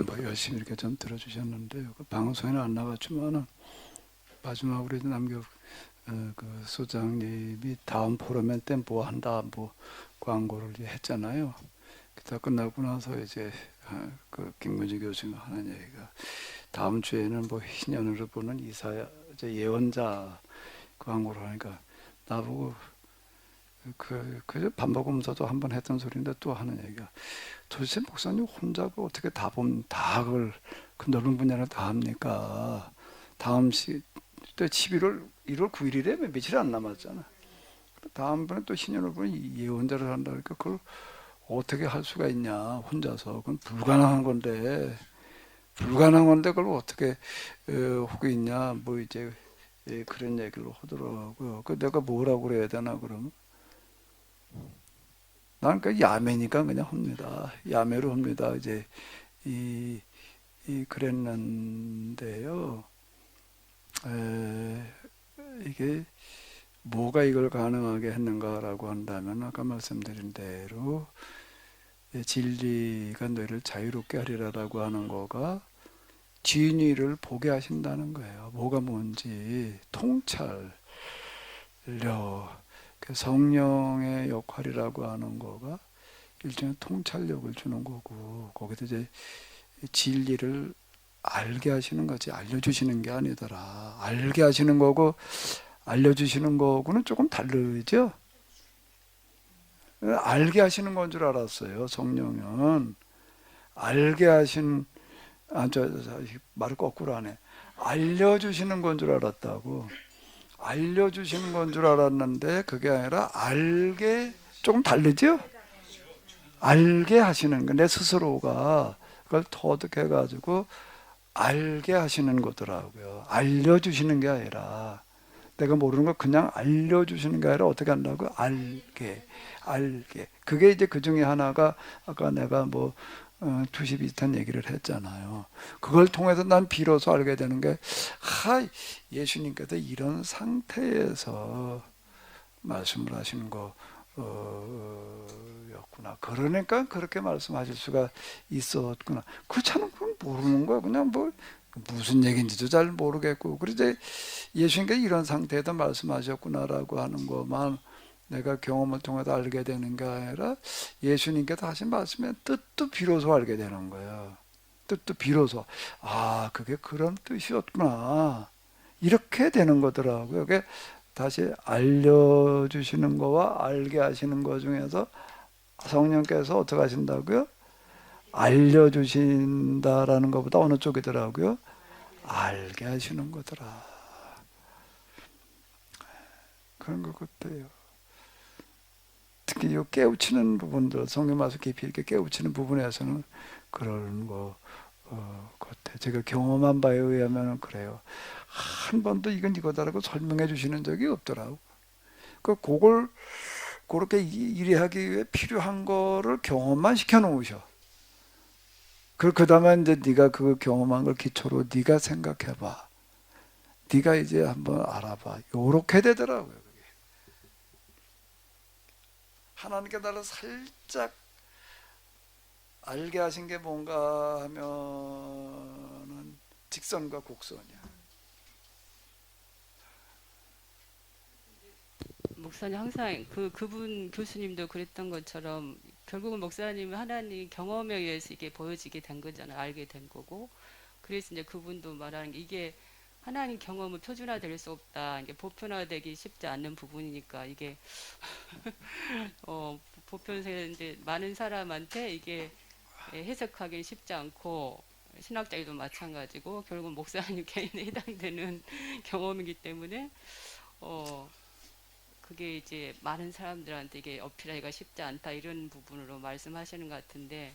뭐 열심히 이렇게 좀 들어주셨는데요. 그 방송에는 안 나갔지만은 마지막으로 남겨 그 소장님이 다음 포럼엔 때 뭐 한다 뭐 광고를 이제 했잖아요. 다 끝나고 나서 이제 그 김문지 교수가 하는 얘기가 다음 주에는 뭐 희년으로 보는 이사야 이제 예언자 광고를 하니까 나보고 그 반복음서도 한번 했던 소리인데 또 하는 얘기가 도대체 목사님 혼자 그 어떻게 다 그걸 그 넓은 분야를 다 합니까? 다음 또 11월 1월 9일이래 며칠 안 남았잖아. 다음번에 또 신년을 보니 예언자를 한다 그러니까 그걸 어떻게 할 수가 있냐 혼자서 그건 불가능한 건데 그걸 어떻게 하고 있냐 뭐 이제 그런 얘기를 하더라고요. 그 내가 뭐라고 그래야 되나 그러면 난 그 야매니까 그냥 합니다. 야매로 합니다. 이제 이 그랬는데요. 이게 뭐가 이걸 가능하게 했는가라고 한다면 아까 말씀드린 대로 진리가 너희를 자유롭게 하리라라고 하는 거가 진리를 보게 하신다는 거예요. 뭐가 뭔지 통찰력 성령의 역할이라고 하는 거가 일종의 통찰력을 주는 거고 거기서 이제 진리를 알게 하시는 거지 알려주시는 게 아니더라. 알게 하시는 거고 알려주시는 거고는 조금 다르죠. 알게 하시는 건 줄 알았어요. 성령은 알게 하신 말을 거꾸로 하네. 알려주시는 건 줄 알았다고. 알려주시는 건 줄 알았는데 그게 아니라 알게 조금 다르죠. 알게 하시는 거 내 스스로가 그걸 터득해 가지고 알게 하시는 거더라고요. 알려주시는 게 아니라 내가 모르는 걸 그냥 알려주시는 게 아니라 어떻게 한다고? 알게. 그게 이제 그 중에 하나가 아까 내가 뭐 투시 비슷한 얘기를 했잖아요. 그걸 통해서 난 비로소 알게 되는 게 예수님께서 이런 상태에서 말씀을 하시는 였구나. 그러니까 그렇게 말씀하실 수가 있었구나. 그렇잖아. 그건 모르는 거야. 그냥 뭐 무슨 얘기인지도 잘 모르겠고. 그래서 예수님께서 이런 상태에서 말씀하셨구나라고 하는 것만 내가 경험을 통해서 알게 되는 게 아니라 예수님께서 하신 말씀의 뜻도 비로소 알게 되는 거예요. 뜻도 비로소 그게 그런 뜻이었구나. 이렇게 되는 거더라고요. 그게 다시 알려주시는 거와 알게 하시는 거 중에서 성령께서 어떻게 하신다고요? 알려주신다라는 것보다 어느 쪽이더라고요? 알게 하시는 거더라. 그런 것 같아요. 특히 이 깨우치는 부분들, 성경 말씀 깊이 이렇게 깨우치는 부분에서는 그런 거 같아요. 제가 경험한 바에 의하면 그래요. 한 번도 이건 이거다라고 설명해 주시는 적이 없더라고. 그걸 그렇게 이해하기 위해 필요한 거를 경험만 시켜 놓으셔. 그 다음에 이제 네가 그 경험한 걸 기초로 네가 생각해 봐. 네가 이제 한번 알아봐. 요렇게 되더라고요. 그게. 하나님께 나를 살짝 알게 하신 게 뭔가 하면은 직선과 곡선이야. 목사님 항상 그분 교수님도 그랬던 것처럼 결국은 목사님은 하나님 경험에 의해서 이게 보여지게 된 거잖아요. 알게 된 거고. 그래서 이제 그분도 말하는 게 이게 하나님 경험은 표준화될 수 없다. 이게 보편화되기 쉽지 않는 부분이니까 이게 보편세 이제 많은 사람한테 이게 해석하기는 쉽지 않고 신학자들도 마찬가지고 결국 목사님 개인에 해당되는 경험이기 때문에 그게 이제 많은 사람들한테 이게 어필하기가 쉽지 않다 이런 부분으로 말씀하시는 것 같은데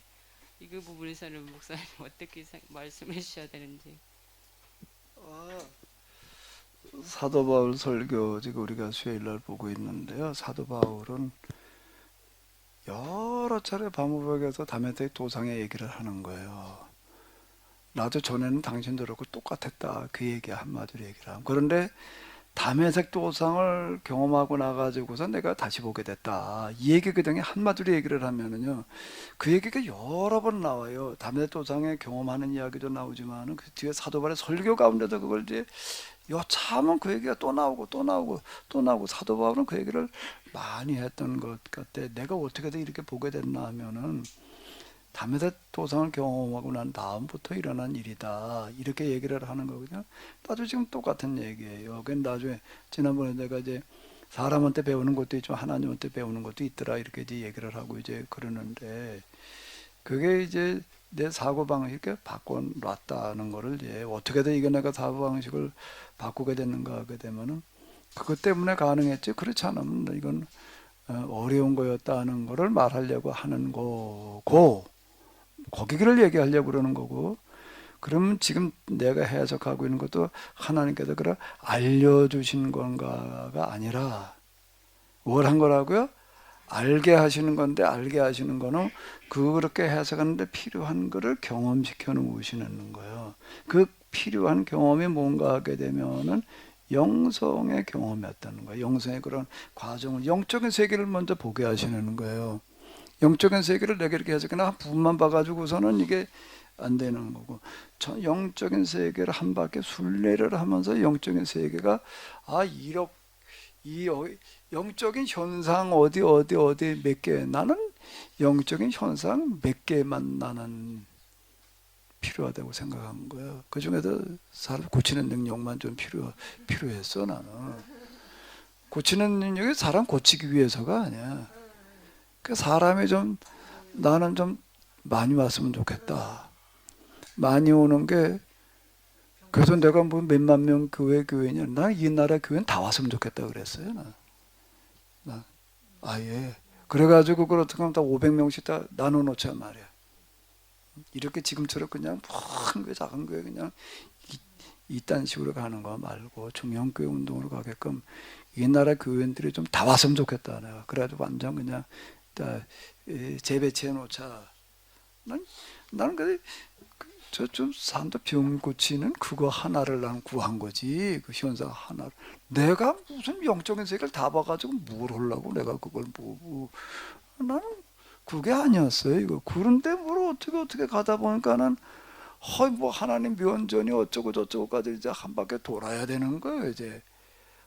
이 부분에서는 목사님 어떻게 말씀해 주셔야 되는지. 사도 바울 설교 지금 우리가 수요일 날 보고 있는데요. 사도 바울은 여러 차례 밤무벽에서 다메섹 도상의 얘기를 하는 거예요. 나도 전에는 당신들하고 똑같았다. 그 얘기 한마디로 얘기를 하고. 그런데 다메섹 도상을 경험하고 나가지고서 내가 다시 보게 됐다. 이 얘기 그등에 한마디로 얘기를 하면은요, 그 얘기가 여러 번 나와요. 다메섹 도상에 경험하는 이야기도 나오지만은 그 뒤에 사도바울의 설교 가운데도 그걸 이제 여차하면 그 얘기가 또 나오고 또 나오고 또 나오고, 사도 바울은 그 얘기를 많이 했던 것 같아. 내가 어떻게 이렇게 보게 됐나 하면은 다메섹 도상을 경험하고 난 다음부터 일어난 일이다, 이렇게 얘기를 하는 거거든요. 나도 지금 똑같은 얘기예요. 그 나중에 지난번에 내가 이제 사람한테 배우는 것도 있지만 하나님한테 배우는 것도 있더라, 이렇게 이제 얘기를 하고 이제 그러는데, 그게 이제 내 사고방식을 바꿔놨다는 거를, 이제 어떻게든 이게 내가 사고방식을 바꾸게 됐는가 하게 되면은 그것 때문에 가능했지, 그렇지 않으면 이건 어려운 거였다는 거를 말하려고 하는 거고, 거기를 얘기하려고 그러는 거고, 그러면 지금 내가 해석하고 있는 것도 하나님께서 그걸 알려주신 건가가 아니라 뭘 한 거라고요? 알게 하시는 건데, 알게 하시는 거는 그렇게 해석하는데 필요한 거를 경험시켜 놓으시는 거예요. 그 필요한 경험이 뭔가 하게 되면은 영성의 경험이었다는 거예요. 영성의 그런 과정을, 영적인 세계를 먼저 보게 하시는 거예요. 영적인 세계를 내가 이렇게 해석이나 한 부분만 봐가지고서는 이게 안 되는 거고, 영적인 세계를 한 바퀴 순례를 하면서 영적인 세계가 이 영적인 현상 어디 몇 개, 나는 영적인 현상 몇 개만 나는 필요하다고 생각한 거예요. 그 중에도 사람 고치는 능력만 좀 필요했어. 나는 고치는 능력이 사람 고치기 위해서가 아니야. 그 사람이 좀, 나는 좀 많이 왔으면 좋겠다. 많이 오는 게, 그래서 내가 뭐 몇만 명 교회냐, 나 이 나라 교회는 다 왔으면 좋겠다 그랬어요. 나 아예. 그래가지고 그렇다고 하면 다 500명씩 다 나눠놓자 말이야. 이렇게 지금처럼 그냥 큰 교회 작은 교회 그냥 이딴 식으로 가는 거 말고 중형교회 운동으로 가게끔 이 나라 교회인들이 좀 다 왔으면 좋겠다. 내가 그래가지고 완전 그냥 다 재배치해 놓자. 나는 좀 사람들 병 고치는 그거 하나를 나는 구한 거지. 그 현상 하나를. 내가 무슨 영적인 세계를 다 봐가지고 뭘 하려고 내가 그걸 보고. 나는 그게 아니었어요. 이거. 그런데 뭘 어떻게 가다 보니까는 뭐 하나님 면전이 어쩌고 저쩌고까지 이제 한 바퀴 돌아야 되는 거예요. 이제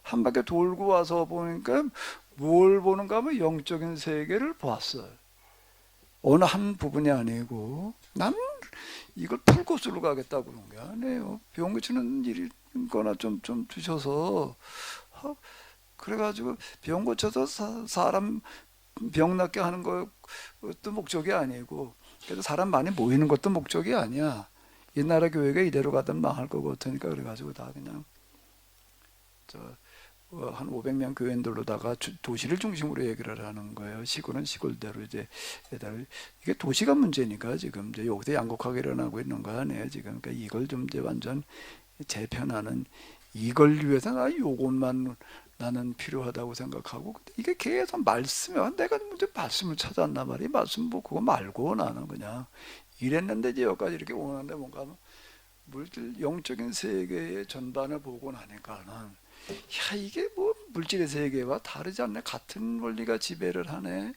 한 바퀴 돌고 와서 보니까 뭘 보는가 하면 영적인 세계를 보았어요. 어느 한 부분이 아니고, 나는 이걸 풀고 쓰러 가겠다고 그런 게 아니에요. 병 고치는 일이거나 좀 주셔서, 그래가지고 병 고쳐서 사람 병 낫게 하는 것도 목적이 아니고, 그래서 사람 많이 모이는 것도 목적이 아니야. 옛날에 교회가 이대로 가면 망할 것 같으니까 그래가지고 다 그냥 한 500명 교인들로다가 도시를 중심으로 얘기를 하는 거예요. 시골은 시골대로 이제 이게 도시가 문제니까 지금 이제 여기서 양곡하게 일어나고 있는 거 아니에요 지금. 그러니까 이걸 좀 이제 완전 재편하는, 이걸 위해서 나 요것만 나는 필요하다고 생각하고, 이게 계속 말씀이야. 내가 문제 말씀을 찾았나 말이야. 말씀 뭐 그거 말고 나는 그냥 이랬는데 이제 여기까지 이렇게 오는데 뭔가 하면 물질 영적인 세계의 전반을 보고 나니까는, 야, 이게 뭐 물질의 세계와 다르지 않네. 같은 원리가 지배를 하네.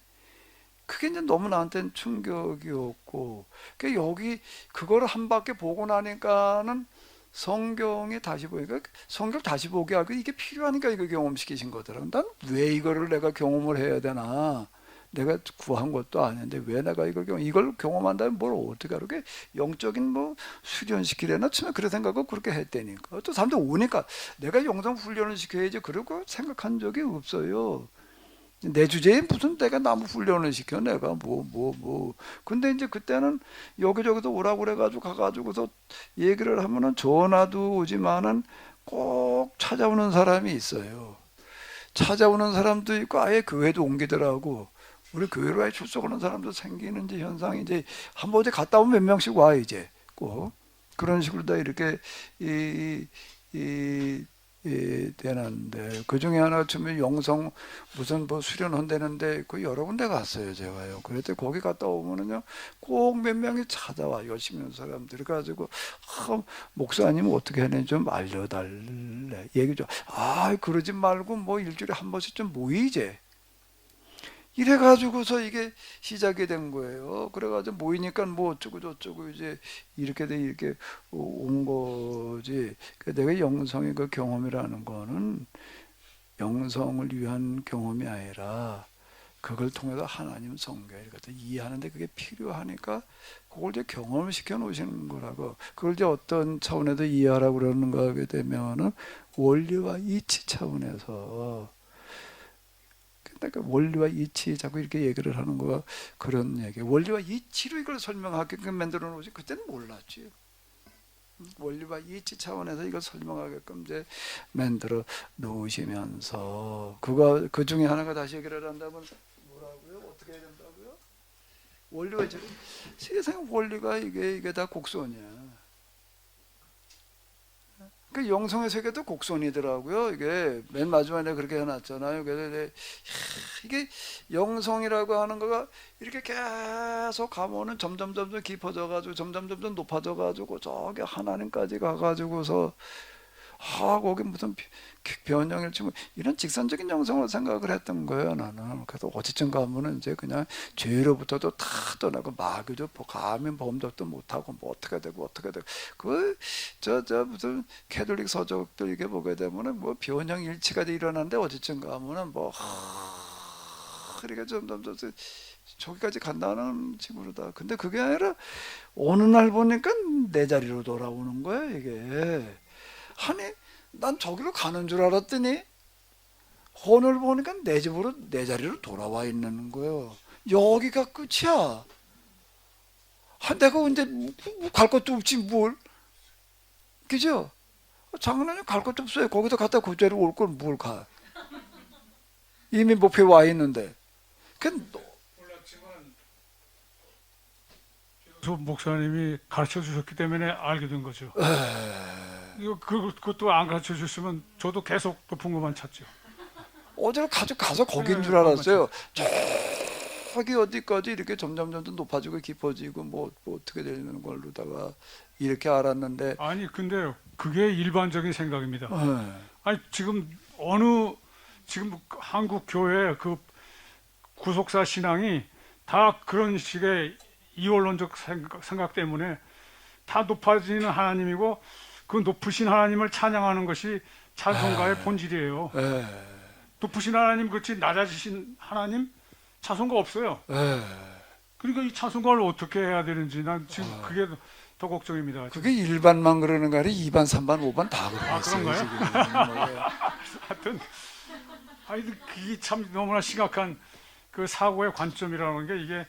그게 이제 너무 나한테는 충격이었고, 그러니까 여기 그거를 한 바퀴 보고 나니까는 성경에 다시 보니까, 성경 다시 보게 하고 이게 필요하니까 이걸 경험시키신 거더라고. 난 왜 이거를 내가 경험을 해야 되나? 내가 구한 것도 아닌데 왜 내가 이걸 경험한다면 뭘 어떻게 하게 영적인 뭐 수련시키려나 치면 그런 생각을 그렇게 했다니까. 또 사람들 오니까 내가 영성 훈련을 시켜야지 그러고 생각한 적이 없어요. 내 주제에 무슨 내가 나무 훈련을 시켜 내가 근데 이제 그때는 여기저기서 오라고 그래가지고 가가지고서 얘기를 하면은 전화도 오지만은 꼭 찾아오는 사람이 있어요. 찾아오는 사람도 있고 아예 교회도 옮기더라고. 우리 교회로 아예 출석하는 사람도 생기는 이제 현상이, 이제 한번 어디 갔다 오면 몇 명씩 와 이제 꼭 그런 식으로 다 이렇게 되는데 그 중에 하나가 처음에 영성 무슨 뭐 수련한다는데 그 여러 군데 갔어요 제가요. 그랬더니 거기 갔다 오면은요 꼭 몇 명이 찾아와 열심히 하는 사람들이 가지고 목사님 어떻게 하는지 좀 알려달래 얘기 좀. 그러지 말고 뭐 일주일에 한 번씩 좀 모이지. 이래가지고서 이게 시작이 된 거예요. 그래가지고 모이니까 뭐 어쩌고 저쩌고 이제 이렇게 돼 이렇게 온 거지. 내가 영성의 그 경험이라는 거는 영성을 위한 경험이 아니라 그걸 통해서 하나님 성경을 이해하는데 그게 필요하니까 그걸 이제 경험을 시켜 놓으시는 거라고. 그걸 이제 어떤 차원에서 이해하라고 그러는가 하게 되면은 원리와 이치 차원에서. 그러니까 원리와 이치 자꾸 이렇게 얘기를 하는 거가 그런 얘기. 원리와 이치로 이걸 설명하게끔 만들어 놓지 그때는 몰랐지. 원리와 이치 차원에서 이걸 설명하게끔 이제 만들어 놓으시면서 그거 그 중에 하나가 다시 얘기를 한다면 뭐라고요? 어떻게 해야 된다고요? 원리와 이치. 세상 원리가 이게 다 곡선이야. 그 영성의 세계도 곡선이더라고요. 이게 맨 마지막에 그렇게 해놨잖아요. 그래서 이게 영성이라고 하는 거가 이렇게 계속 가면은 점점 깊어져가지고 점점 높아져가지고 저기 하나님까지 가가지고서 거기 무슨 변형일 치고 이런 직선적인 영성을 생각을 했던 거예요 나는. 그래서 어디쯤 가면은 이제 그냥 죄로부터도 다 떠나고 마귀도 감히 범접도 못하고 뭐 어떻게 되고 저 무슨 캐톨릭 서적들 이게 보게 되면은 뭐 변형 일치가 일어나는데 어디쯤 가면은 뭐 이렇게 점점 저기까지 간다는 식으로다. 근데 그게 아니라 어느 날 보니까 내 자리로 돌아오는 거야 이게. 아니 난 저기로 가는 줄 알았더니 오늘 보니까 내 집으로 내 자리로 돌아와 있는 거예요. 여기가 끝이야. 내가 언제 갈 것도 없지 뭘. 그죠? 장난이 갈 것도 없어요. 거기서 갔다 그 자리로 올 걸 뭘 가. 이미 목표에 와 있는데. 저 목사님이 가르쳐 주셨기 때문에 알게 된 거죠. 그것도 안 가르쳐 주셨으면 저도 계속 높은 것만 찾죠. 어제를 가서 거긴 줄 알았어요. 저기 어디까지 이렇게 점점 높아지고 깊어지고 뭐 어떻게 되는 걸로다가 이렇게 알았는데. 아니 근데 그게 일반적인 생각입니다. 네. 아니 지금 한국 교회 그 구속사 신앙이 다 그런 식의 이원론적 생각 때문에 다 높아지는 하나님이고 그 높으신 하나님을 찬양하는 것이 찬송가의 본질이에요. 높으신 하나님 그렇지 낮아지신 하나님 찬송가 없어요. 그러니까 이 찬송가를 어떻게 해야 되는지 난 지금 그게 더 걱정입니다. 그게 일반만 그러는 거 아니라 2반, 3반, 5반 다 그러고 그런가요? 지금. 하여튼 그게 참 너무나 심각한 그 사고의 관점이라는 게 이게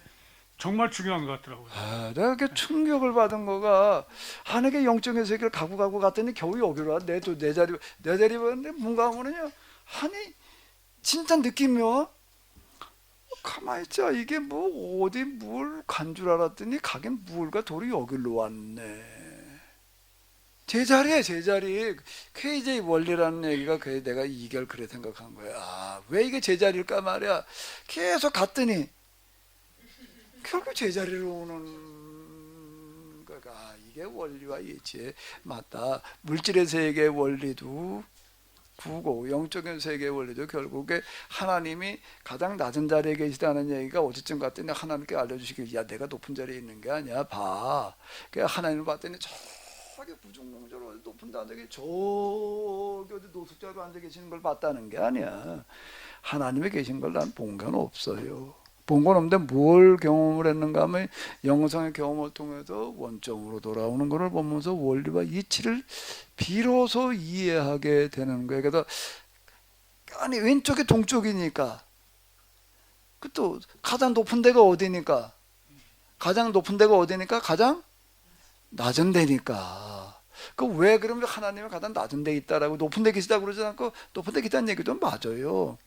정말 중요한 것 같더라고요. 내가 이렇게 충격을 받은 거가 하늘의 영적인 세계를 가고 갔더니 겨우 여기로 와. 내 자리 봤는데 뭔가 하면은요. 아니 진짜 느낌이 와. 가만히 있자. 이게 뭐 어디 뭘 간 줄 알았더니 가긴 물과 돌이 여기로 왔네. 제자리. KJ 원리라는 얘기가 내가 이걸 그래 생각한 거야. 왜 이게 제자리일까 말이야. 계속 갔더니 결국 제자리로 오는 거가 이게 원리와 이치에 맞다. 물질의 세계의 원리도 구고 영적인 세계의 원리도 결국에 하나님이 가장 낮은 자리에 계시다는 얘기가 어디쯤 갔더니 하나님께 알려주시길 내가 높은 자리에 있는 게 아니야 봐. 하나님을 봤더니 저기 부중공주로 높은 자들이 저기 어디 노숙자로 앉아 계시는 걸 봤다는 게 아니야. 하나님이 계신 걸 난 본 건 없어요. 본 건 없는데 뭘 경험을 했는가 하면 영성의 경험을 통해서 원점으로 돌아오는 것을 보면서 원리와 이치를 비로소 이해하게 되는 거예요. 그래서 아니 왼쪽이 동쪽이니까 또 가장 높은 데가 어디니까 가장 낮은 데니까. 왜 그러면 하나님이 가장 낮은 데 있다라고 높은 데 계시다고 그러지 않고 높은 데 계시다는 얘기도 맞아요.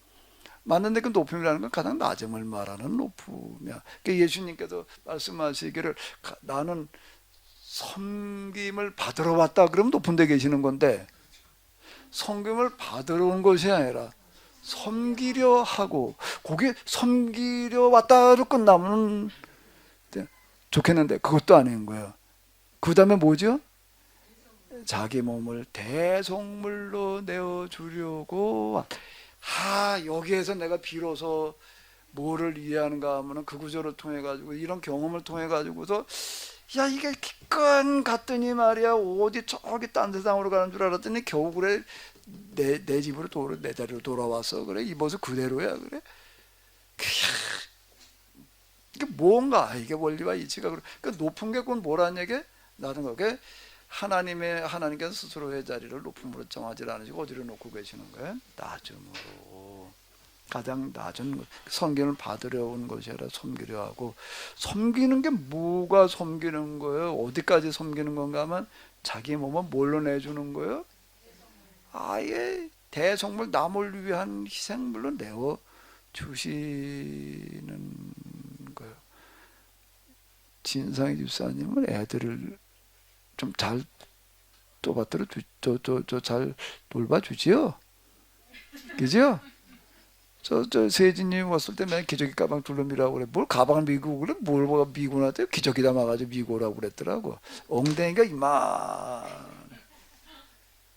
맞는데 그 높음이라는 건 가장 낮음을 말하는 높음이야. 예수님께서 말씀하시기를 나는 섬김을 받으러 왔다 그러면 높은 데 계시는 건데 섬김을 받으러 온 것이 아니라 섬기려 하고, 거기 섬기려 왔다로 끝나면 좋겠는데 그것도 아닌 거예요. 그 다음에 뭐죠? 자기 몸을 대속물로 내어주려고. 여기에서 내가 비로소 뭐를 이해하는가 하면은 그 구절을 통해 가지고, 이런 경험을 통해 가지고서, 야, 이게 기껏 갔더니 말이야, 어디 저기 딴 세상으로 가는 줄 알았더니 겨우 그래 내 집으로 내 자리로 돌아왔어. 그래, 이 모습 그대로야. 그래, 이게 뭔가, 이게 원리와 이치가. 그래, 그 높은 게 그건 뭐라는 얘기? 나는 그게 하나님께서 스스로의 자리를 높음으로 정하지 않으시고 어디로 놓고 계시는 거예요? 낮음으로. 가장 낮은 섬김을 받으려 온 것이 아니라 섬기려 하고. 섬기는 게 뭐가 섬기는 거예요? 어디까지 섬기는 건가 하면 자기 몸을 뭘로 내주는 거예요? 아예 대속물, 남을 위한 희생물로 내어 주시는 거예요. 진상희 집사님은 애들을 좀 잘 또받들어 잘 돌봐주지요. 그죠? 저 세진님 왔을 때 맨 기저귀 가방 둘러미라고 그래. 뭘 가방을 미고 그래? 뭘 미고 나한테 기저귀 담아가지고 미고 오라고 그랬더라고. 엉덩이가 이만.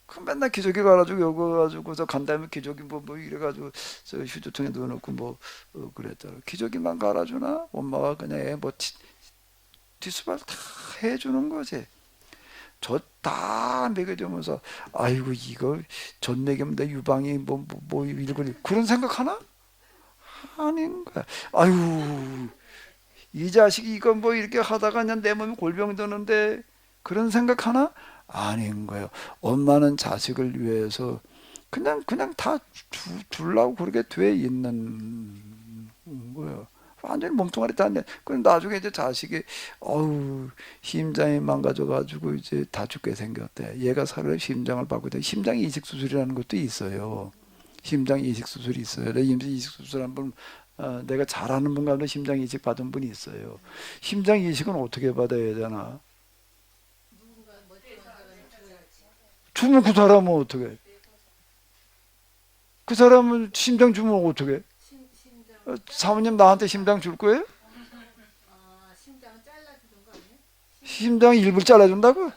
그 맨날 기저귀 갈아주고 여기 가지고 저 간 다음에 기저귀 뭐 이래가지고 저 휴지통에 넣어놓고 그랬더라. 기저귀만 갈아주나? 엄마가 그냥 애 뒷수발 다 해주는 거지. 저 다 먹여주면서, 아이고 이거 전 먹이면 내 유방이 일거리 그런 생각하나? 아닌 거야. 아유, 이 자식이 이거 이렇게 하다가 그냥 내 몸이 골병 드는데 그런 생각하나? 아닌 거예요. 엄마는 자식을 위해서 그냥 다 주려고 그렇게 돼 있는 거예요. 완전히 몸뚱아리 다 내. 그럼 나중에 이제 자식이 심장이 망가져가지고 이제 다 죽게 생겼대. 얘가 살을 심장을 받고 있다. 심장 이식 수술이라는 것도 있어요. 심장 이식 수술이 있어요. 이식 수술 한번 내가 잘하는 분 가운데 심장 이식 받은 분이 있어요. 심장 이식은 어떻게 받아야 되나? 주면 그 사람은 어떻게? 그 사람은 심장 주면 어떻게? 사모님 나한테 심장 줄 거예요? 심장은 잘라주는 거 아니에요? 심장 일부를 잘라준다고?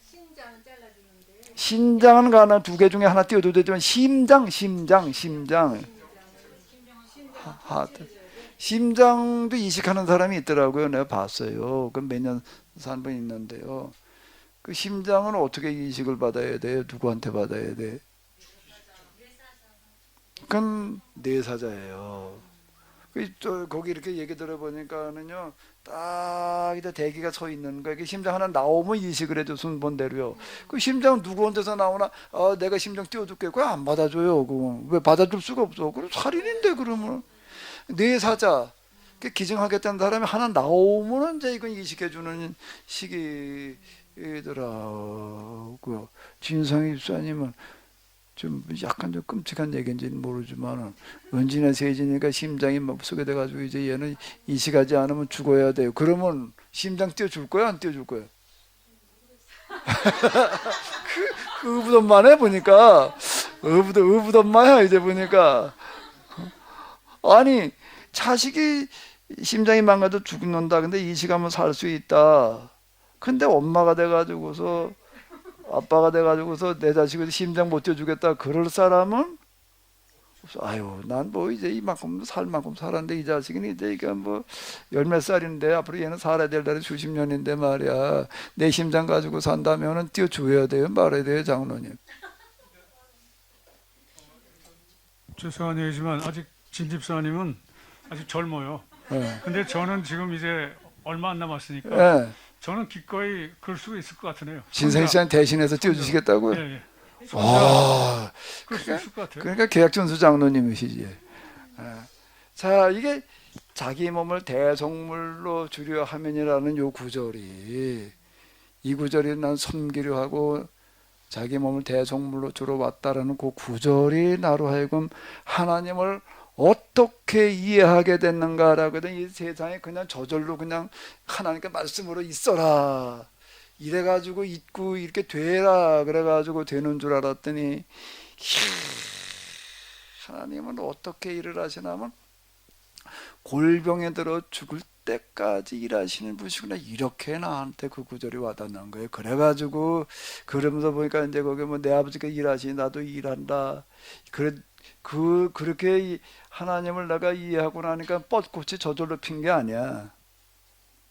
심장은 잘라주는데 심장은 하나 두 개 중에 하나 띄워도 되지만 심장 하트. 심장도 이식하는 사람이 있더라고요. 내가 봤어요. 그 몇 년 산 분 있는데요. 그 심장은 어떻게 이식을 받아야 돼요? 누구한테 받아야 돼? 그건 뇌사자예요. 또 거기 이렇게 얘기 들어보니까는요, 딱 이제 대기가 서 있는 거예요. 심장 하나 나오면 이식을 해줘, 순번대로요. 그 심장 누구한테서 나오나? 내가 심장 띄워줄게. 그거 안 받아줘요. 그거 왜 받아줄 수가 없어? 그럼 살인인데 그러면. 뇌사자, 기증하겠다는 사람이 하나 나오면 이제 이건 이식해주는 시기더라고요. 진성희 집사님은 좀 약간 좀 끔찍한 얘기인지는 모르지만 은진아 세진이가 심장이 속에 돼가지고 이제 얘는 이식하지 않으면 죽어야 돼요. 그러면 심장 띄워줄 거야? 안 띄워줄 거야? 그 의붓엄마네 보니까. 의붓엄마야 이제 보니까. 아니 자식이 심장이 망가져 죽는다. 근데 이식하면 살 수 있다. 근데 엄마가 돼가지고서 아빠가 돼가지고서 내 자식을 심장 못 띄워주겠다. 그럴 사람은 아유, 난 이제 이만큼 살 만큼 살았는데 이 자식은 이제 이게 열몇 살인데 앞으로 얘는 살아야 될 날이 수십 년인데 말이야. 내 심장 가지고 산다면은 띄워줘야 돼요, 말아야 돼요, 장로님. 죄송한 얘기지만 아직 진 집사님은 아직 젊어요. 네. 근데 저는 지금 이제 얼마 안 남았으니까 네. 저는 기꺼이 그럴 수 있을 것 같으네요. 진생 씨한 대신해서 띄워주시겠다고요? 예. 와, 그럴 수 있을 것 같아요. 그러니까 계약전수 장로님이시지. 자, 이게 자기 몸을 대속물로 주려 하면이라는 요 구절이, 이 구절이 난 섬기려 하고 자기 몸을 대속물로 주러 왔다라는 그 구절이 나로 하여금 하나님을 어떻게 이해하게 됐는가라거든. 이 세상에 그냥 저절로 그냥 하나님께 말씀으로 있어라. 이래가지고 있고 이렇게 되라 그래가지고 되는 줄 알았더니 하나님은 어떻게 일을 하시냐면 골병에 들어 죽을 때까지 일하시는 분이구나, 이렇게 나한테 그 구절이 와닿는 거예요. 그래가지고 그러면서 보니까 이제 거기 뭐 내 아버지가 일하시니 나도 일한다. 그렇게 하나님을 내가 이해하고 나니까 뻗꽃이 저절로 핀 게 아니야.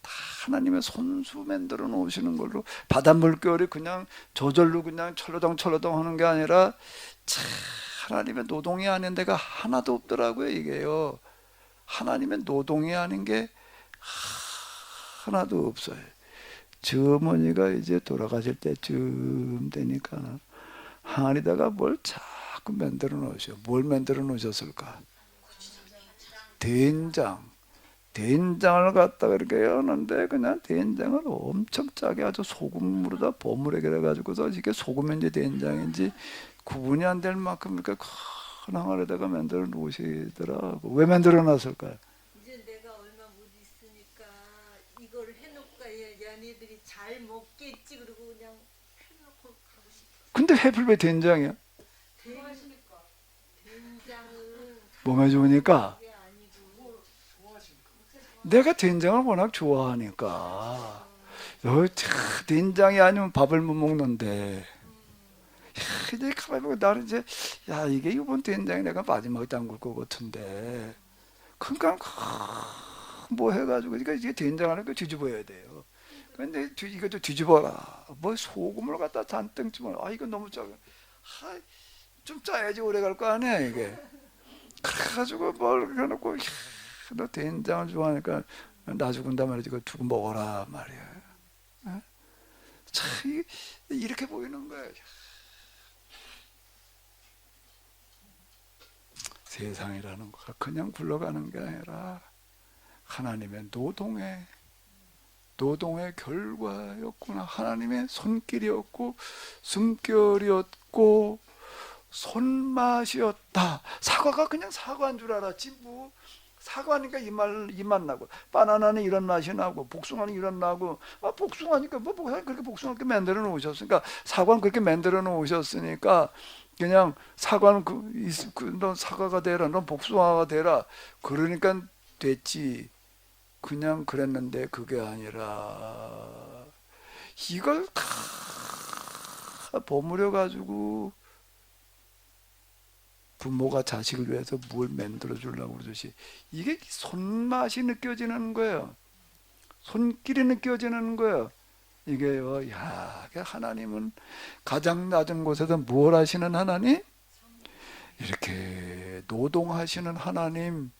다 하나님의 손수 만들어 놓으시는 걸로, 바닷물결이 그냥 저절로 그냥 철러덩 하는 게 아니라 참 하나님의 노동이 아닌 데가 하나도 없더라고요. 이게요, 하나님의 노동이 아닌 게 하나도 없어요. 저 어머니가 이제 돌아가실 때쯤 되니까 항아리다가 뭘 자꾸 만들어 놓으셔. 뭘 만들어 놓으셨을까? 된장을 갖다가 이렇게 하는데 그냥 된장을 엄청 짜게 아주 소금으로다 버무리게 해가지고서 이게 소금인지 된장인지 구분이 안 될 만큼 이렇게 큰 항아리다가 만들어 놓으시더라고. 왜 만들어 놨을까요? 이제 내가 얼마 못 있으니까 이걸 해놓을까 얘네들이 잘 먹겠지 그러고 그냥 해놓고 가고 싶어. 근데 해필 왜 된장이야? 된장은 몸에 좋으니까. 그게 아니고 내가 된장을 워낙 좋아하니까. 된장이 아니면 밥을 못 먹는데. 이제 가만히 보고 나는 이제 이게 이번 된장이 내가 마지막에 담글 것 같은데. 그러니까 뭐 해가지고 그러니까 이게 된장을 뒤집어야 돼요. 근데 이것도 뒤집어라. 뭐 소금을 갖다 잔뜩 집어. 이거 너무 작아. 좀 짜야지 오래 갈 거 아니야 이게. 그래가지고 뭘 해놓고 너 된장을 좋아하니까 나 죽은다 말이지. 그거 두고 먹어라 말이야. 참 이렇게 보이는 거야. 세상이라는 거가 그냥 굴러가는 게 아니라 하나님의 노동의 결과였구나. 하나님의 손길이었고 숨결이었고 손맛이었다. 사과가 그냥 사과인 줄 알았지 뭐. 사과니까 이 맛 나고, 바나나는 이런 맛이 나고, 복숭아는 이런 나고, 복숭아니까 뭐 그렇게 복숭아렇게 만들어 놓으셨으니까, 사과는 그렇게 만들어 놓으셨으니까 그냥 사과는 넌 사과가 되라, 넌 복숭아가 되라, 그러니까 됐지. 그냥 그랬는데 그게 아니라 이걸 다 버무려 가지고 부모가 자식을 위해서 뭘 만들어 주려고 그러듯이 이게 손맛이 느껴지는 거예요. 손길이 느껴지는 거예요. 이게요. 하나님은 가장 낮은 곳에서 뭘 하시는 하나님? 이렇게 노동하시는 하나님.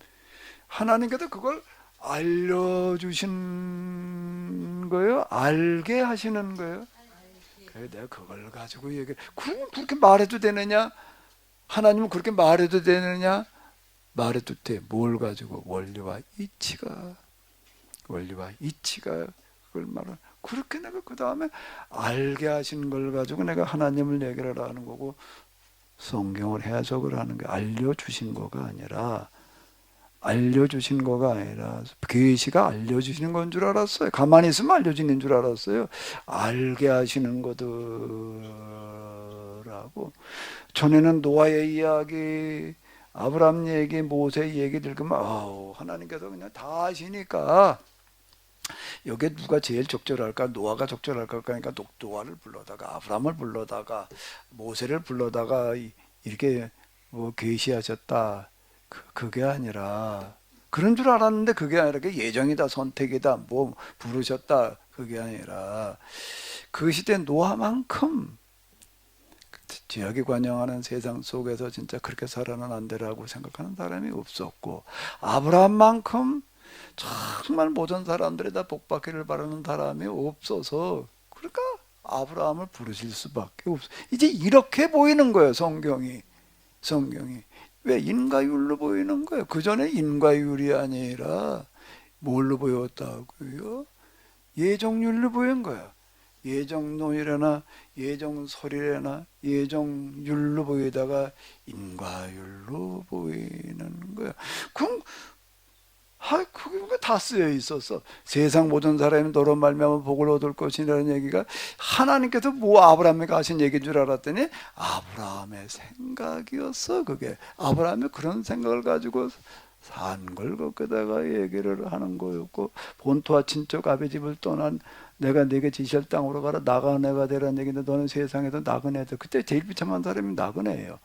하나님께서 그걸 알려주신 거예요. 알게 하시는 거예요. 그래, 내가 그걸 가지고 그럼 그렇게 말해도 되느냐? 하나님은 그렇게 말해도 되느냐? 말해도 돼. 뭘 가지고? 원리와 이치가 그걸 말을. 그렇게 내가 그 다음에 알게 하신 걸 가지고 내가 하나님을 얘기를 하는 거고, 성경을 해석을 하는 게 알려주신 거가 아니라 계시가 알려주시는 건 줄 알았어요. 가만히 있으면 알려주는 줄 알았어요. 알게 하시는 거더라고. 전에는 노아의 이야기, 아브라함 얘기, 모세 얘기 들으면 하나님께서 그냥 다 아시니까 여기에 누가 제일 적절할까? 노아가 적절할까? 그러니까 노아를 불러다가 아브라함을 불러다가 모세를 불러다가 이렇게 뭐 계시하셨다. 그게 아니라 그런 줄 알았는데 그게 아니라 예정이다, 선택이다, 뭐 부르셨다, 그게 아니라 그 시대 노아만큼 죄악에 관영하는 세상 속에서 진짜 그렇게 살아는 안 되라고 생각하는 사람이 없었고, 아브라함만큼 정말 모든 사람들이 다 복받기를 바라는 사람이 없어서 그러니까 아브라함을 부르실 수밖에 없어. 이제 이렇게 보이는 거예요. 성경이 왜 인과율로 보이는 거예요? 그 전에 인과율이 아니라 뭘로 보였다고요? 예정률로 보인 거예요. 예정론이래나 예정설이래나 예정률로 보이다가 인과율로 보이는 거예요. 그럼 그게 다 쓰여 있었어. 세상 모든 사람이 너로 말미암아 복을 얻을 것이라는 얘기가 하나님께서 뭐 아브라함에게 하신 얘기인 줄 알았더니 아브라함의 생각이었어. 그게 아브라함이 그런 생각을 가지고 산 걸 거기다가 얘기를 하는 거였고, 본토와 친척 아비 집을 떠난 내가 네게 지시할 땅으로 가라 나그네가 되라는 얘기인데 너는 세상에서 나그네들. 그때 제일 비참한 사람이 나그네예요.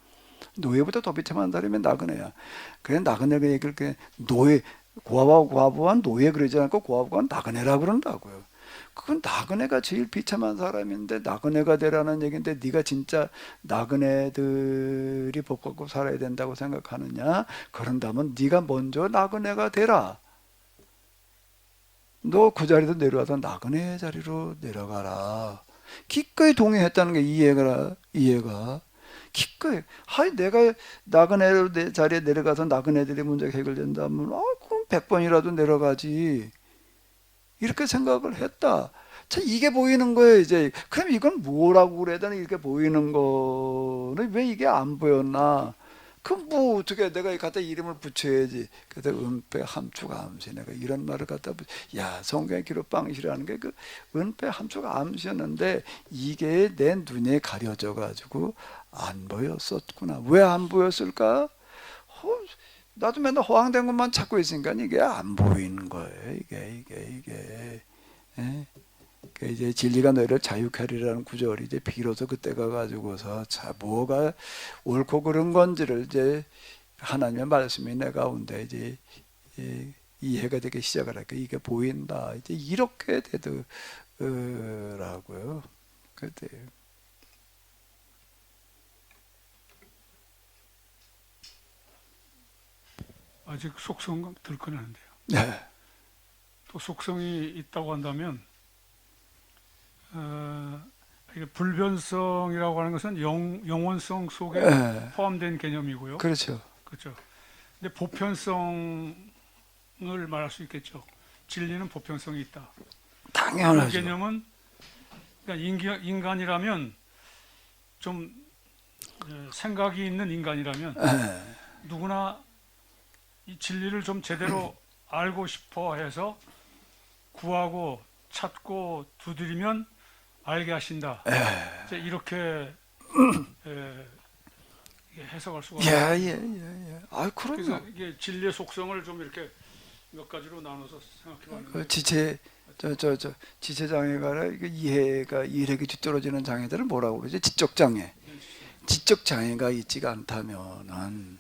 노예보다 더 비참한 사람이 나그네야. 그래 나그네가 얘기를 노예 고아와 과부한 노예 그러지 않고 고아부한 나그네라고 그런다고요. 그건 나그네가 제일 비참한 사람인데 나그네가 되라는 얘기인데 네가 진짜 나그네들이 복 받고 살아야 된다고 생각하느냐? 그런다면 네가 먼저 나그네가 되라. 너 그 자리도 내려와서 나그네 자리로 내려가라. 기꺼이 동의했다는 게 이해가. 기꺼이. 내가 나그네 내 자리에 내려가서 나그네들의 문제가 해결된다면, 그럼 100번이라도 내려가지. 이렇게 생각을 했다. 자, 이게 보이는 거예요, 이제. 그럼 이건 뭐라고 그래야 되나? 이렇게 보이는 거는 왜 이게 안 보였나? 그럼 뭐 어떻게 내가 갖다 이름을 붙여야지. 그래서 은폐 함축 암시 내가 이런 말을 갖다 성경의 기록 방식이라는 게 그 은폐 함축 암시였는데 이게 내 눈에 가려져 가지고 안 보였었구나. 왜 안 보였을까? 나도 맨날 허황된 것만 찾고 있으니까 이게 안 보이는 거예요. 이게. 예? 이제 진리가 너희를 자유케 하리라는 구절이 이제 비로소 그때가 가지고서 뭐가 옳고 그른 건지를 이제 하나님의 말씀이 내 가운데 이제 이해가 되기 시작을 하니까 이게 보인다. 이제 이렇게 되더라고요. 그때. 아직 속성 들끓는데요. 네. 또 속성이 있다고 한다면 이게 불변성이라고 하는 것은 영원성 속에 네. 포함된 개념이고요. 그렇죠. 그렇죠. 근데 보편성을 말할 수 있겠죠. 진리는 보편성이 있다. 그 당연하죠. 개념은 그러니까 인간이라면 좀 생각이 있는 인간이라면 네. 누구나 이 진리를 좀 제대로 알고 싶어 해서 구하고 찾고 두드리면 알게 하신다. 이제 이렇게 해석할 수가 있습니다. 그럼요. 그래서 이게 진리의 속성을 좀 이렇게 몇 가지로 나눠서 생각해봤는데 그 지체 장애가 이해력이 뒤떨어지는 장애들을 뭐라고 그러죠? 지적 장애. 지적 장애가 있지가 않다면은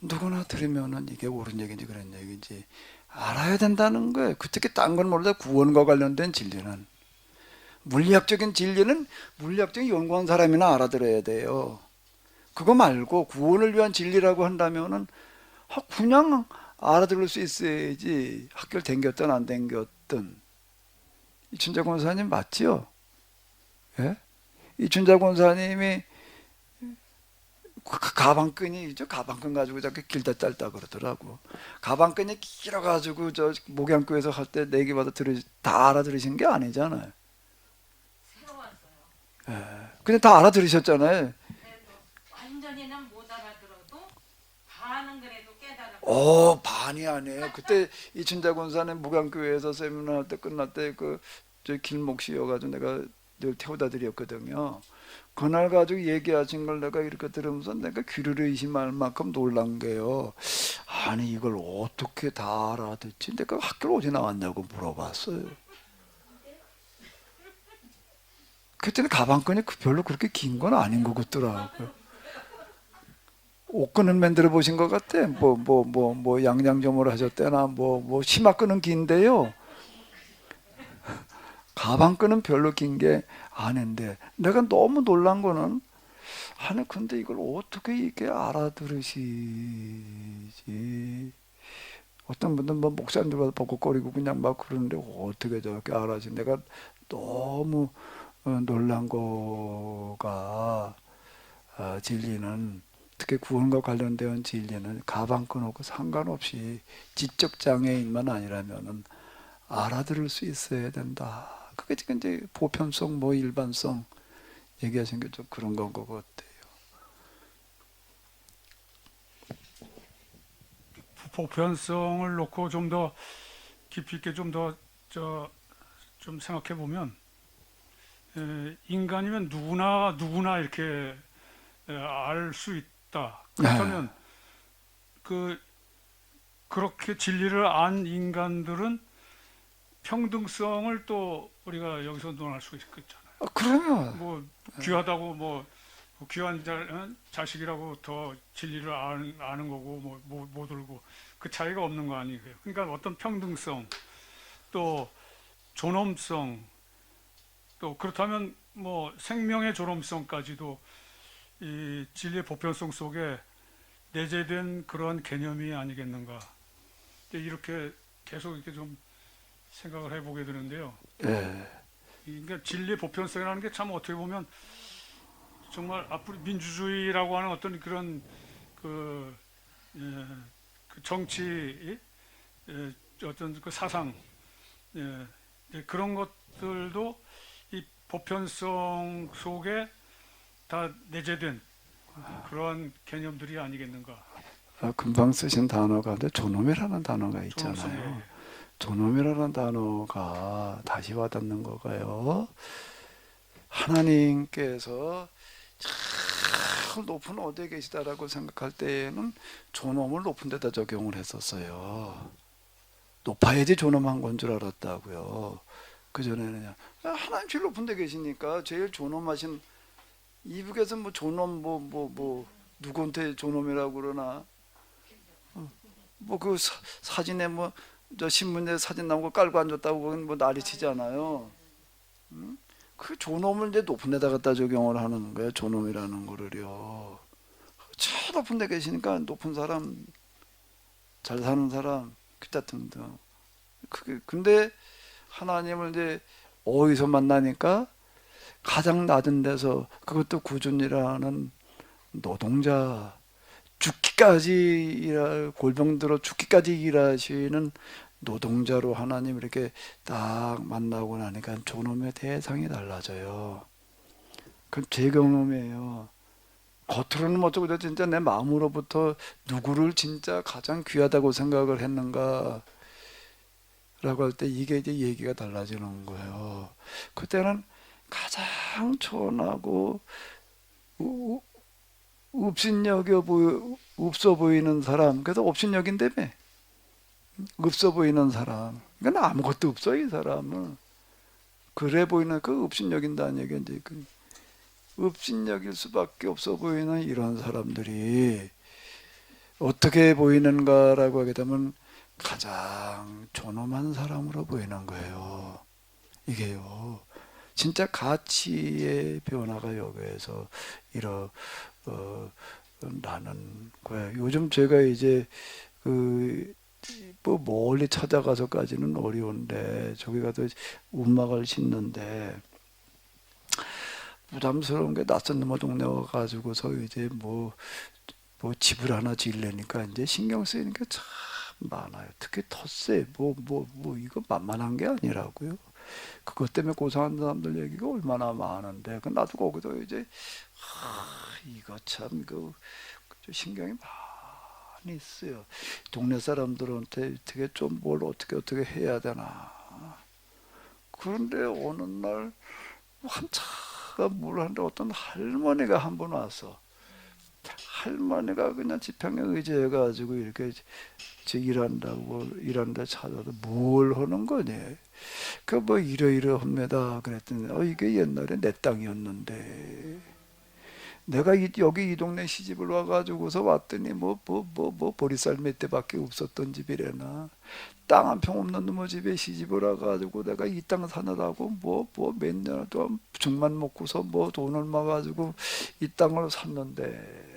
누구나 들으면은 이게 옳은 얘기인지 그런 얘기인지 알아야 된다는 거예요. 특히 딴 건 모르다 구원과 관련된 진리는 물리학적인 진리는 물리학적인 연구한 사람이나 알아들어야 돼요. 그거 말고 구원을 위한 진리라고 한다면은 그냥 알아들을 수 있어야지. 학교를 댕겼든 안 댕겼든. 이춘자 권사님 맞지요? 예? 이춘자 권사님이 가방끈이 가방끈 가지고 저렇게 길다 짧다 그러더라고. 가방끈이 길어가지고 저 목양교에서 할 때 내기 받아 다 알아들으신 게 아니잖아요. 새로 왔어요. 예. 근데 다 알아들으셨잖아요. 그래도 완전히는 못 알아들어도 반은 그래도 깨달아. 반이 아니에요. 그때 이춘자 권사님 목양교회에서 세미나 할 때 끝날 때 저 길목 씨여가지고 내가 늘 태워다 드렸거든요. 그날 가지고 얘기하신 걸 내가 이렇게 들으면서 내가 귀를 의심할 만큼 놀란 게요. 아니 이걸 어떻게 다 알아듣지? 내가 학교를 어디 나왔냐고 물어봤어요. 그때는 가방끈이 별로 그렇게 긴 건 아닌 것 같더라고요. 옷끈은 만들어 보신 것 같아. 양장점을 하셨대나 치마 끈은 긴데요. 가방끈은 별로 긴 게 아닌데 내가 너무 놀란 거는 근데 이걸 어떻게 이렇게 알아들으시지? 어떤 분들은 목사님들보다 버벅거리고 그냥 막 그러는데 어떻게 저렇게 알아지? 내가 너무 놀란 거가 진리는 특히 구원과 관련된 진리는 가방끈하고 상관없이 지적 장애인만 아니라면은 알아들을 수 있어야 된다. 그게 지금 이제 보편성, 일반성 얘기하신 게 좀 그런 건 것 같아요. 보편성을 놓고 좀 더 깊이 있게 좀 더 좀 생각해 보면 인간이면 누구나 이렇게 알 수 있다. 그렇다면 그렇게 진리를 안 인간들은 평등성을 또 우리가 여기서 논할 수 있겠잖아요. 그러면 뭐 귀하다고 뭐 귀한 자식이라고 더 진리를 아는 거고 못 울고 그 차이가 없는 거 아니에요. 그러니까 어떤 평등성 또 존엄성 또 그렇다면 뭐 생명의 존엄성까지도 이 진리의 보편성 속에 내재된 그런 개념이 아니겠는가. 이렇게 계속 이렇게 좀 생각을 해보게 되는데요. 예. 그러니까 진리의 보편성이라는 게 참 어떻게 보면 정말 앞으로 민주주의라고 하는 어떤 그런 그 정치 어떤 그 사상 그런 것들도 이 보편성 속에 다 내재된 그런 개념들이 아니겠는가. 금방 쓰신 단어가 근데 존엄이라는 단어가 있잖아요. 존엄성이에요. 존엄이라는 단어가 다시 와닿는 거가요. 하나님께서 참 높은 어디에 계시다라고 생각할 때에는 존엄을 높은 데다 적용을 했었어요. 높아야지 존엄한 건 줄 알았다고요. 그전에는 하나님 제일 높은 데 계시니까 제일 존엄하신 이북에서 뭐 존엄 누구한테 존엄이라고 그러나 뭐 그 사진에 뭐 저 신문에 사진 나온 거 깔고 앉았다고 그건 뭐 난리치잖아요. 그 존엄을 이제 높은 데다 갖다 적용을 하는 거예요. 존엄이라는 거를요. 저 높은 데 계시니까 높은 사람, 잘 사는 사람, 기타 등등. 그게 근데 하나님을 이제 어디서 만나니까 가장 낮은 데서 그것도 구준이라는 노동자 죽기까지 골병들어 죽기까지 일하시는 노동자로 하나님 이렇게 딱 만나고 나니까 존엄의 대상이 달라져요. 그건 제 경험이에요. 겉으로는 어쩌고 진짜 내 마음으로부터 누구를 진짜 가장 귀하다고 생각을 했는가 라고 할 때 이게 이제 얘기가 달라지는 거예요. 그때는 가장 초원하고 없어 보이는 사람. 그래서 업신여긴다며. 없어 보이는 사람. 그러니까 아무것도 없어 이 사람은. 그래 보이는 그 업신여긴다는 얘기 이제 그 업신여길 수밖에 없어 보이는 이런 사람들이 어떻게 보이는가라고 하게 되면 가장 존엄한 사람으로 보이는 거예요. 이게요. 진짜 가치의 변화가 여기에서 일어나는 거예요. 요즘 제가 이제 뭐 멀리 찾아가서까지는 어려운데 저기 가서 움막을 짓는데 부담스러운 게 낯선 놈의 동네 와가지고서 이제 뭐 집을 하나 지으려니까 이제 신경 쓰이는 게 참 많아요. 특히 텃세 이거 만만한 게 아니라고요. 그것 때문에 고생하는 사람들 얘기가 얼마나 많은데 나도 거기서 이제 이거 참 신경이 많이 쓰여. 동네 사람들한테 어떻게 좀 뭘 어떻게 해야 되나. 그런데 어느 날 한차가 뭘 하는데 어떤 할머니가 한 번 와서 할머니가 그냥 지평에 의지해가지고 이렇게 일한다 찾아도 뭘 하는 거니? 그 뭐 이러이러합니다. 그랬더니 이게 옛날에 내 땅이었는데 내가 여기 이 동네 시집을 와가지고서 왔더니 보리쌀 몇 대밖에 없었던 집이래나 땅 한 평 없는 놈의 집에 시집을 와가지고 내가 이 땅 사느라고 몇 년 동안 죽만 먹고서 돈 얼마 가지고 이 땅을 샀는데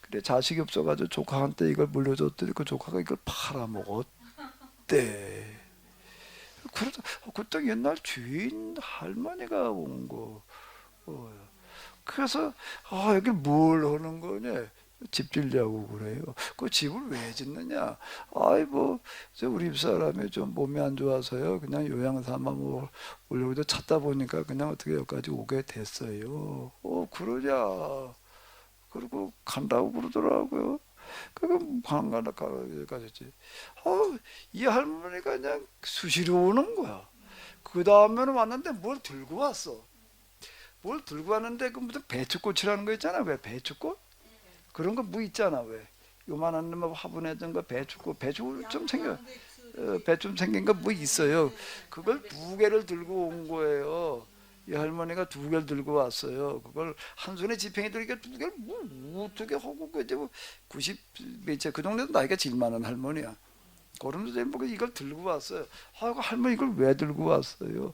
그래 자식이 없어가지고 조카한테 이걸 물려줬더니 그 조카가 이걸 팔아먹었대. 그래서 그때 옛날 주인 할머니가 온 거. 그래서 여기 뭘 하는 거냐? 집 짓려고 그래요. 그 집을 왜 짓느냐? 우리 집사람이 좀 몸이 안 좋아서요. 그냥 요양삼아 오려고 찾다 보니까 그냥 어떻게 여기까지 오게 됐어요. 그러냐? 그리고 간다고 그러더라고요. 그거 방가나 가졌지. 이 할머니가 그냥 수시로 오는 거야. 그 다음에는 왔는데 뭘 들고 왔어. 뭘 들고 왔는데 그 무슨 배추꽃이라는 거 있잖아. 왜 배추꽃? 그런 거 뭐 있잖아. 왜 요만한 놈 화분에던 거 배추꽃, 배추 좀 생겨. 배 좀 생긴 거 뭐 있어요. 그걸 2개를 들고 온 거예요. 이 할머니가 2개를 들고 왔어요. 그걸 한 손에 지팽이 들니까 2개를 뭐 어떻게 하고 그제 뭐 90몇째 그 동네도 나이가 제일 많은 할머니야. 그러면서 이걸 들고 왔어요. 아이고 할머니 이걸 왜 들고 왔어요?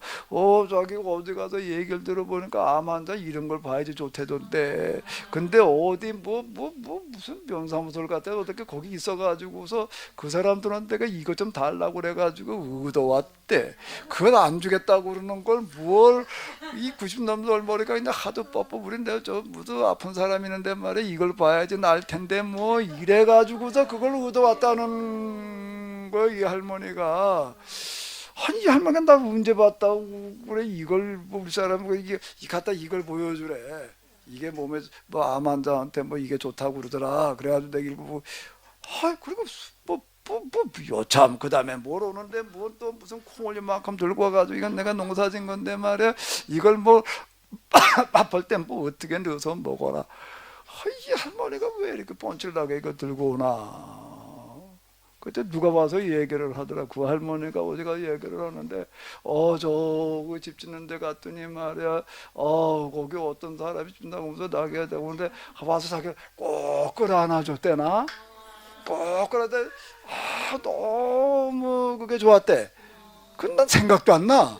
자기가 어디 가서 얘기를 들어보니까 암 환자 이런 걸 봐야지 좋대던데. 근데 어디 무슨 병사무소를 갔다 어떻게 거기 있어가지고서 그 사람들한테가 이거 좀 달라고 그래가지고 얻어왔대. 그걸 안 주겠다고 그러는 걸 뭘 이 90넘는 머리가 그냥 하도 뻣뻣부린데 저 무슨 아픈 사람 있는데 말이야 이걸 봐야지 날 텐데 뭐 이래가지고서 그걸 얻어왔다는 이 할머니가. 아니 이 할머니가 나 언제 봤다고 그래. 이걸 볼 사람은 이게 갖다 이걸 보여주래. 이게 몸에 뭐 암 환자한테 뭐 이게 좋다고 그러더라. 그래가지고 내가 읽고 그리고 여참 그 다음에 뭘 오는데 뭐 또 무슨 콩을 이만큼 들고 와가지고 이건 내가 농사진 건데 말이야 이걸 뭐 바쁠 땐 뭐 어떻게 넣어서 먹어라. 이 할머니가 왜 이렇게 뻔칠나게 이거 들고 오나. 그때 누가 와서 얘기를 하더라. 그 할머니가 어디가 얘기를 하는데 저 집 짓는 데 갔더니 말이야 거기 어떤 사람이 준다고 하면서 나게 되고 근데 와서 자기를 꼭 끌어안아줬대나. 꼭 끌어대. 너무 그게 좋았대. 근데 난 생각도 안 나.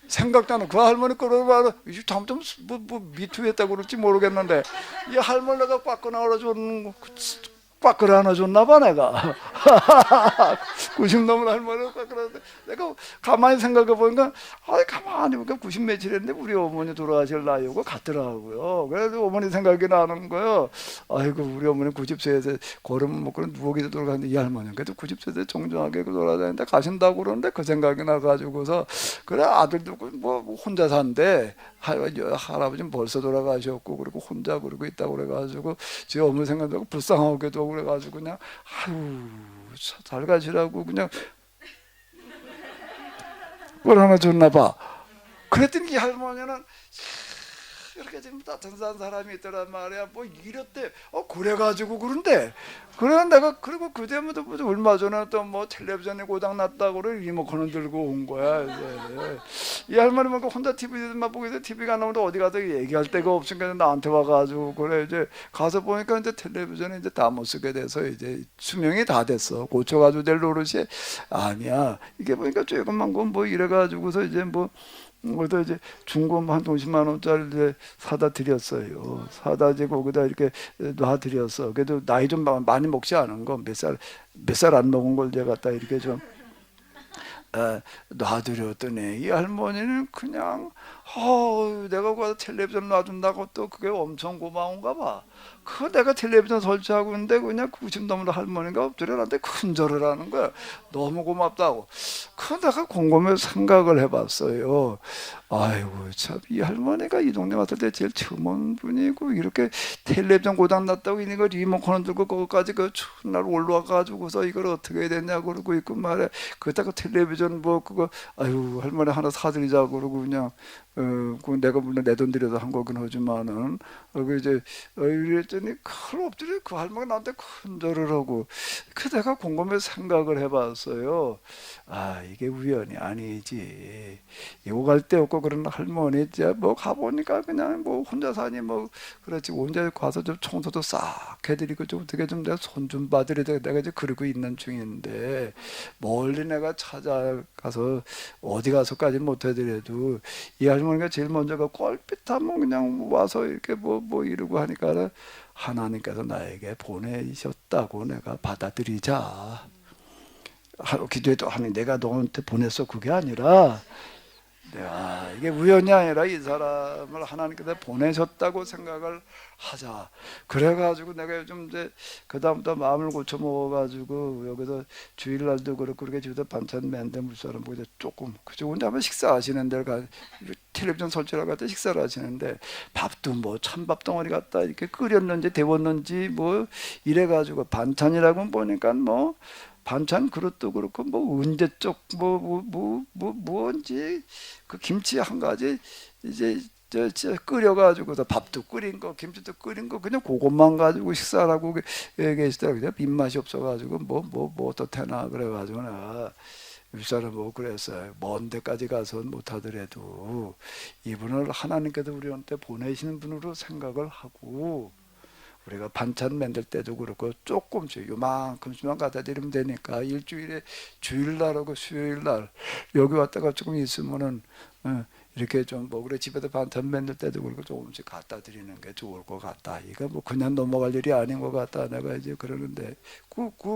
생각도 안 나. 그 할머니 끌어봐도 잘못하면 뭐 미투했다고 그럴지 모르겠는데 이 할머니가 꽉 끌어안아줬는 꽉 끌어안아줬나 봐 내가. 90 넘은 할머니가 꽉 끌어안았는데 내가 가만히 생각해 보니까 가만히 보니까 90 며칠 했는데 우리 어머니 돌아가실 나이하고 같더라고요. 그래서 어머니 생각이 나는 거예요. 아이고 우리 어머니 90세에서 걸음 먹고 누워계서 돌아가는데 이 할머니는 그래도 90세에 정정하게 돌아다니는데 가신다고 그러는데 그 생각이 나가지고서 그래 아들도 뭐 혼자 산대. 할아버지는 벌써 돌아가셨고 그리고 혼자 그러고 있다고 그래가지고 제 어머니 생각하고 불쌍하게도 그래가지고 그냥 잘 가시라고 그냥 뭘 하나 줬나 봐. 그랬더니 이 할머니는 이렇게 지금 따뜻한 사람이 있더란 말이야. 뭐 이랬대. 그래가지고 그런데 그래 내가 그리고 그때부터 얼마 전에 또 뭐 텔레비전에 고장 났다고 그래 리모컨을 들고 온 거야. 이제. 이 할머니 뭐 혼자 TV만 보고 있는데 TV가 나오는데 어디 가서 얘기할 데가 없으니까 나한테 와가지고 그래 이제 가서 보니까 이제 텔레비전에 이제 다 못 쓰게 돼서 이제 수명이 다 됐어. 고쳐가지고 될 노릇이 아니야. 이게 보니까 조금만 건 뭐 이래가지고서 이제 거기다 이제 중고 한 50만 원짜리 이제 사다 드렸어요. 사다 이제 거기다 이렇게 놔드렸어. 그래도 나이 좀 많이 먹지 않은 거 몇 살 안 먹은 걸 제가 갖다 이렇게 좀 놔드렸더니 이 할머니는 그냥 내가 거기다 텔레비전 놔준다고 또 그게 엄청 고마운가 봐. 그 내가 텔레비전 설치하고 있는데 그냥 90 넘은 할머니가 엎드려 나한테 큰절을 하는 거야. 너무 고맙다고. 그 내가 곰곰이 생각을 해봤어요. 아이고 참 이 할머니가 이 동네 왔을 때 제일 처음 온 분이고 이렇게 텔레비전 고장 났다고 이거 리모컨을 들고 거기까지 그 추운 날 올라와가지고서 이걸 어떻게 해야 되냐고 그러고 있고 말해. 그다가 텔레비전 뭐 그거 아유 할머니 하나 사드리자고 그러고 그냥 그 내가 물론 내 돈 들여서 한 거긴 하지만은 그 이제 이랬더니 큰 엎드려 그 할머니가 나한테 큰절을 하고 그 내가 곰곰이 생각을 해봤어요. 이게 우연이 아니지. 이거 갈 데 없고 그런 할머니 이제 뭐 가보니까 그냥 뭐 혼자 사니 뭐 그렇지 혼자 가서 좀 청소도 싹 해드리고 좀 어떻게 좀 내가 손 좀 봐드리다 내가 이제 그러고 있는 중인데 멀리 내가 찾아가서 어디 가서까지 못 해드려도 이 할머니가 제일 먼저 그 꼴빛 한번 그냥 와서 이렇게 뭐 이러고 하니까 하나님께서 나에게 보내셨다고 내가 받아들이자. 기도해도 하나님 내가 너한테 보냈어 그게 아니라 내가 이게 우연이 아니라 이 사람을 하나님께서 보내셨다고 생각을 하자. 그래가지고 내가 요즘 이제 그다음부터 마음을 고쳐 먹어가지고 여기서 주일날도 그렇고 그렇게 집에서 반찬 맨데 물사람 보고 이제 조금 그저 혼자 한번 식사하시는 데를 가 텔레비전 설치하러 갔다 식사를 하시는데 밥도 뭐 찬밥 덩어리 갖다 이렇게 끓였는지 데웠는지 뭐 이래가지고 반찬이라고 보니까 뭐 반찬 그릇도 그렇고 뭐 언제적 뭔지 그 김치 한 가지 이제 저 끓여가지고서 밥도 끓인 거 김치도 끓인 거 그냥 그것만 가지고 식사를 하고 계시더라고요. 입맛이 없어가지고 뭐 어떻대나 그래가지고 내가 윗사람 뭐 그랬어요. 먼 데까지 가서 못하더라도 이분을 하나님께서 우리한테 보내시는 분으로 생각을 하고 우리가 반찬 만들 때도 그렇고 조금씩 요만큼씩만 갖다 드리면 되니까 일주일에 주일날하고 수요일날 여기 왔다가 조금 있으면은 이렇게 좀 뭐 그래 집에서 반찬 만들 때도 그렇고 조금씩 갖다 드리는 게 좋을 것 같다. 이거 뭐 그냥 넘어갈 일이 아닌 것 같다. 내가 이제 그러는데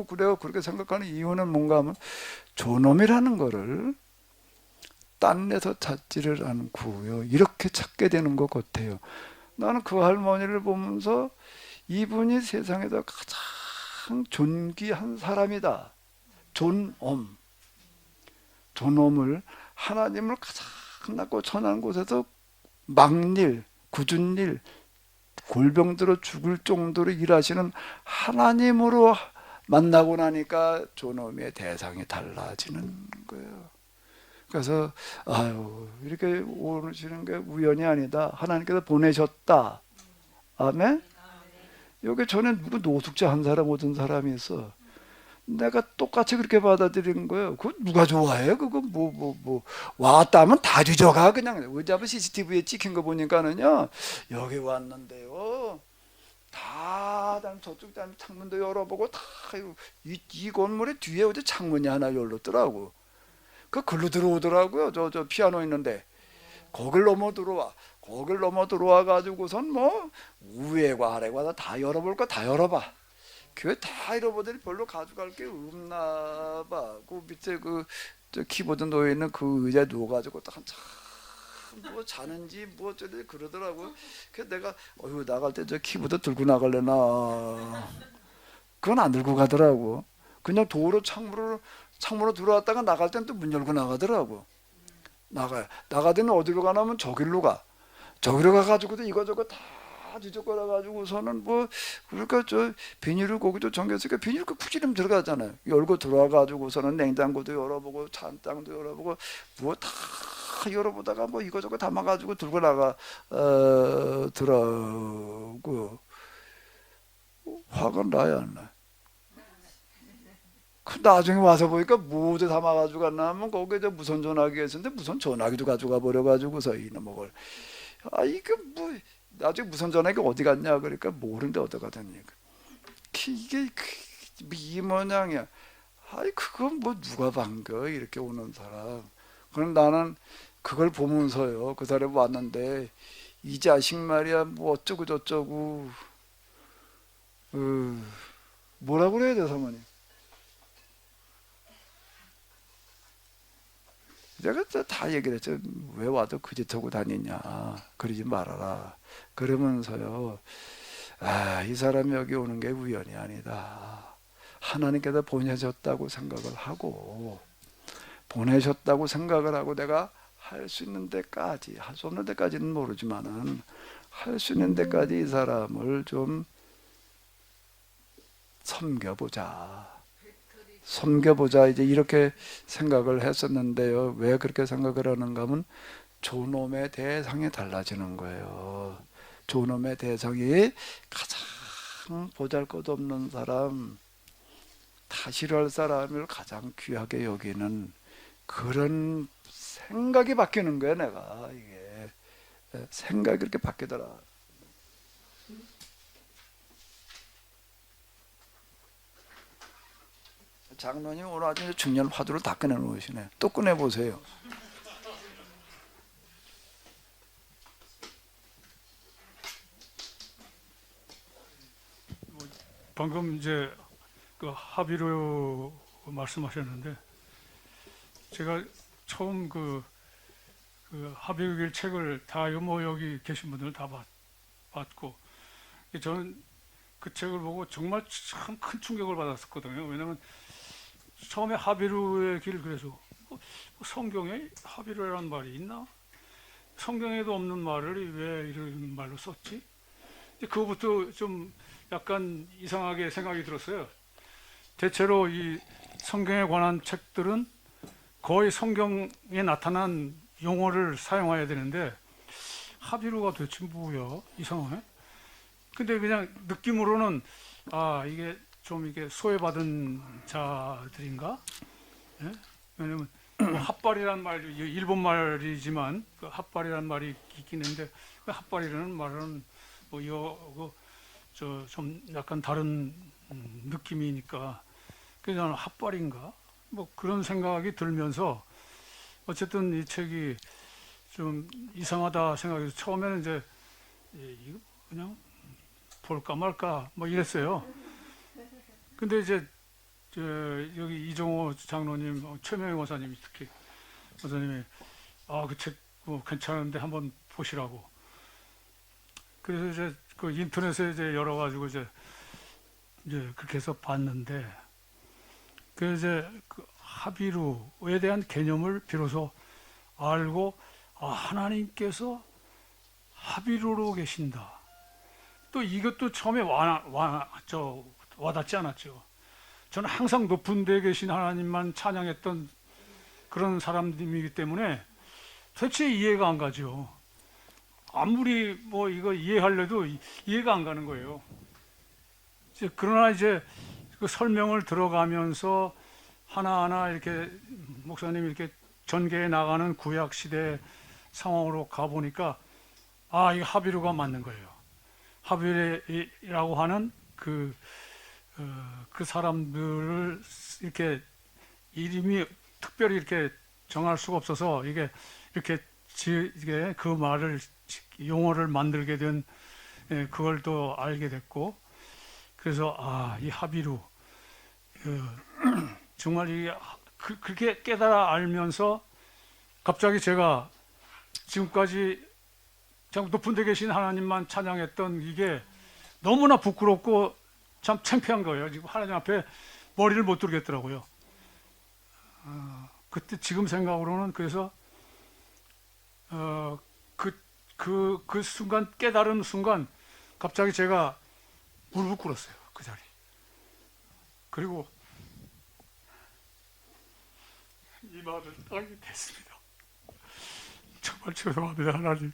그래요. 그렇게 생각하는 이유는 뭔가 하면 존엄이라는 거를 딴 데서 찾지를 않고요. 이렇게 찾게 되는 것 같아요. 나는 그 할머니를 보면서 이분이 세상에서 가장 존귀한 사람이다. 존엄을 하나님을 가장 낮고 천한 곳에서 막일, 굳은 일, 골병들어 죽을 정도로 일하시는 하나님으로 만나고 나니까 존엄의 대상이 달라지는 거예요. 그래서 아유 이렇게 오시는 게 우연이 아니다. 하나님께서 보내셨다. 아멘. 여기 전에 누구 노숙자 한 사람 오던 사람이 있어. 내가 똑같이 그렇게 받아들이는 거예요. 그거 누가 좋아해? 그거 왔다 하면 다 뒤져가 그냥. 어제 한번 CCTV에 찍힌 거 보니까는요. 여기 왔는데요. 다 저쪽 창문도 열어보고 다 이 건물의 뒤에 어디 창문이 하나 열렸더라고. 그 글로 들어오더라고요. 저 피아노 있는데. 거길 넘어 들어와 가지고선 뭐 위에과 아래과 다 열어볼 거 다 열어봐. 교회 다 잃어버리니 별로 가져갈 게 없나 봐. 그 밑에 저 키보드 놓여 있는 그 의자에 누워가지고 딱 한참 뭐 자는지 뭐 어쩌지 그러더라고. 그래서 내가 나갈 때 저 키보드 들고 나갈래나. 그건 안 들고 가더라고. 그냥 도로 창문으로 들어왔다가 나갈 땐 또 문 열고 나가더라고. 나가더니 어디로 가냐면 저길로 가가지고도 이거저거 다 뒤적거려 가지고서는 뭐 그러니까 저 비닐을 거기도 잠겼으니까 비닐 그 푸짐 들어가잖아요. 열고 들어와 가지고서는 냉장고도 열어보고 찬장도 열어보고 뭐 다 열어보다가 뭐 이거저거 담아가지고 들고 더라고. 화가 나야 안 나? 그 나중에 와서 보니까 모두 담아가지고 갔나면 거기에 무선 전화기가 있었는데 무선 전화기도 가져가 버려가지고서 이놈의 걸 이거 뭐 나중에 무선 전화기가 어디 갔냐 그러니까 모르는데 어디 갔더니 이게 이 모양이야. 그건 뭐 누가 반겨 이렇게 오는 사람. 그럼 나는 그걸 보면서요 그 사람이 왔는데 이 자식 말이야 뭐 어쩌고 저쩌고 뭐라 그래야 돼 사모님. 내가 다 얘기를 했죠. 왜 와도 그 짓 하고 다니냐. 그러지 말아라. 그러면서요. 이 사람이 여기 오는 게 우연이 아니다. 하나님께서 보내셨다고 생각을 하고 보내셨다고 생각을 하고 내가 할 수 있는 데까지 할 수 없는 데까지는 모르지만은 할 수 있는 데까지 이 사람을 좀 섬겨보자 이제 이렇게 생각을 했었는데요. 왜 그렇게 생각을 하는가 하면 존엄의 대상이 달라지는 거예요. 존엄의 대상이 가장 보잘것없는 사람, 다 싫어할 사람을 가장 귀하게 여기는 그런 생각이 바뀌는 거예요. 내가 이게 생각이 그렇게 바뀌더라. 장로님 오늘 아주 중요한 화두를 다 꺼내놓으시네. 또 꺼내보세요. 방금 이제 그 합의로 말씀하셨는데 제가 처음 그 그 하비루길 책을 다 뭐 여기 계신 분들 다 봤고 저는 그 책을 보고 정말 참 큰 충격을 받았었거든요. 왜냐하면 처음에 하비루의 길 그래서 성경에 하비루라는 말이 있나? 성경에도 없는 말을 왜 이런 말로 썼지? 그거부터 좀 약간 이상하게 생각이 들었어요. 대체로 이 성경에 관한 책들은 거의 성경에 나타난 용어를 사용해야 되는데 하비루가 도대체 뭐야? 이상하네. 근데 그냥 느낌으로는 아 이게 좀 이게 소외받은 자들인가? 예? 왜냐면 뭐 핫발이라는 말이 일본 말이지만 그 핫발이라는 말이 있긴 한데 그 핫발이라는 말은 뭐 이거 좀 약간 다른 느낌이니까 그래서 저는 핫발인가? 뭐 그런 생각이 들면서 어쨌든 이 책이 좀 이상하다 생각해서 처음에는 이제 이거 그냥 볼까 말까 뭐 이랬어요. 근데 이제 여기 이종호 장로님, 최명희 원사님이 특히 원사님이 그 책 뭐 괜찮은데 한번 보시라고. 그래서 이제 그 인터넷에 이제 열어가지고 이제 그렇게 해서 봤는데 그 이제 그 하비루에 대한 개념을 비로소 알고 하나님께서 하비루로 계신다. 또 이것도 처음에 와닿지 않았죠. 저는 항상 높은 데 계신 하나님만 찬양했던 그런 사람이기 때문에 도대체 이해가 안 가죠. 아무리 뭐 이거 이해하려도 이해가 안 가는 거예요. 그러나 이제 그 설명을 들어가면서 하나하나 이렇게 목사님이 이렇게 전개해 나가는 구약 시대 상황으로 가보니까 이 하비루가 맞는 거예요. 하비루라고 하는 그 사람들을 이렇게 이름이 특별히 이렇게 정할 수가 없어서 이게 그 말을 용어를 만들게 된 그걸 또 알게 됐고 그래서 이 하비루 정말 이 그렇게 깨달아 알면서 갑자기 제가 지금까지 참 높은 데 계신 하나님만 찬양했던 이게 너무나 부끄럽고 참 창피한 거예요. 지금 하나님 앞에 머리를 못 들겠더라고요. 그때 지금 생각으로는 그래서 그 순간 깨달은 순간 갑자기 제가 무릎을 꿇었어요. 그 자리. 그리고 이 말을 하게 됐습니다. 정말 죄송합니다, 하나님.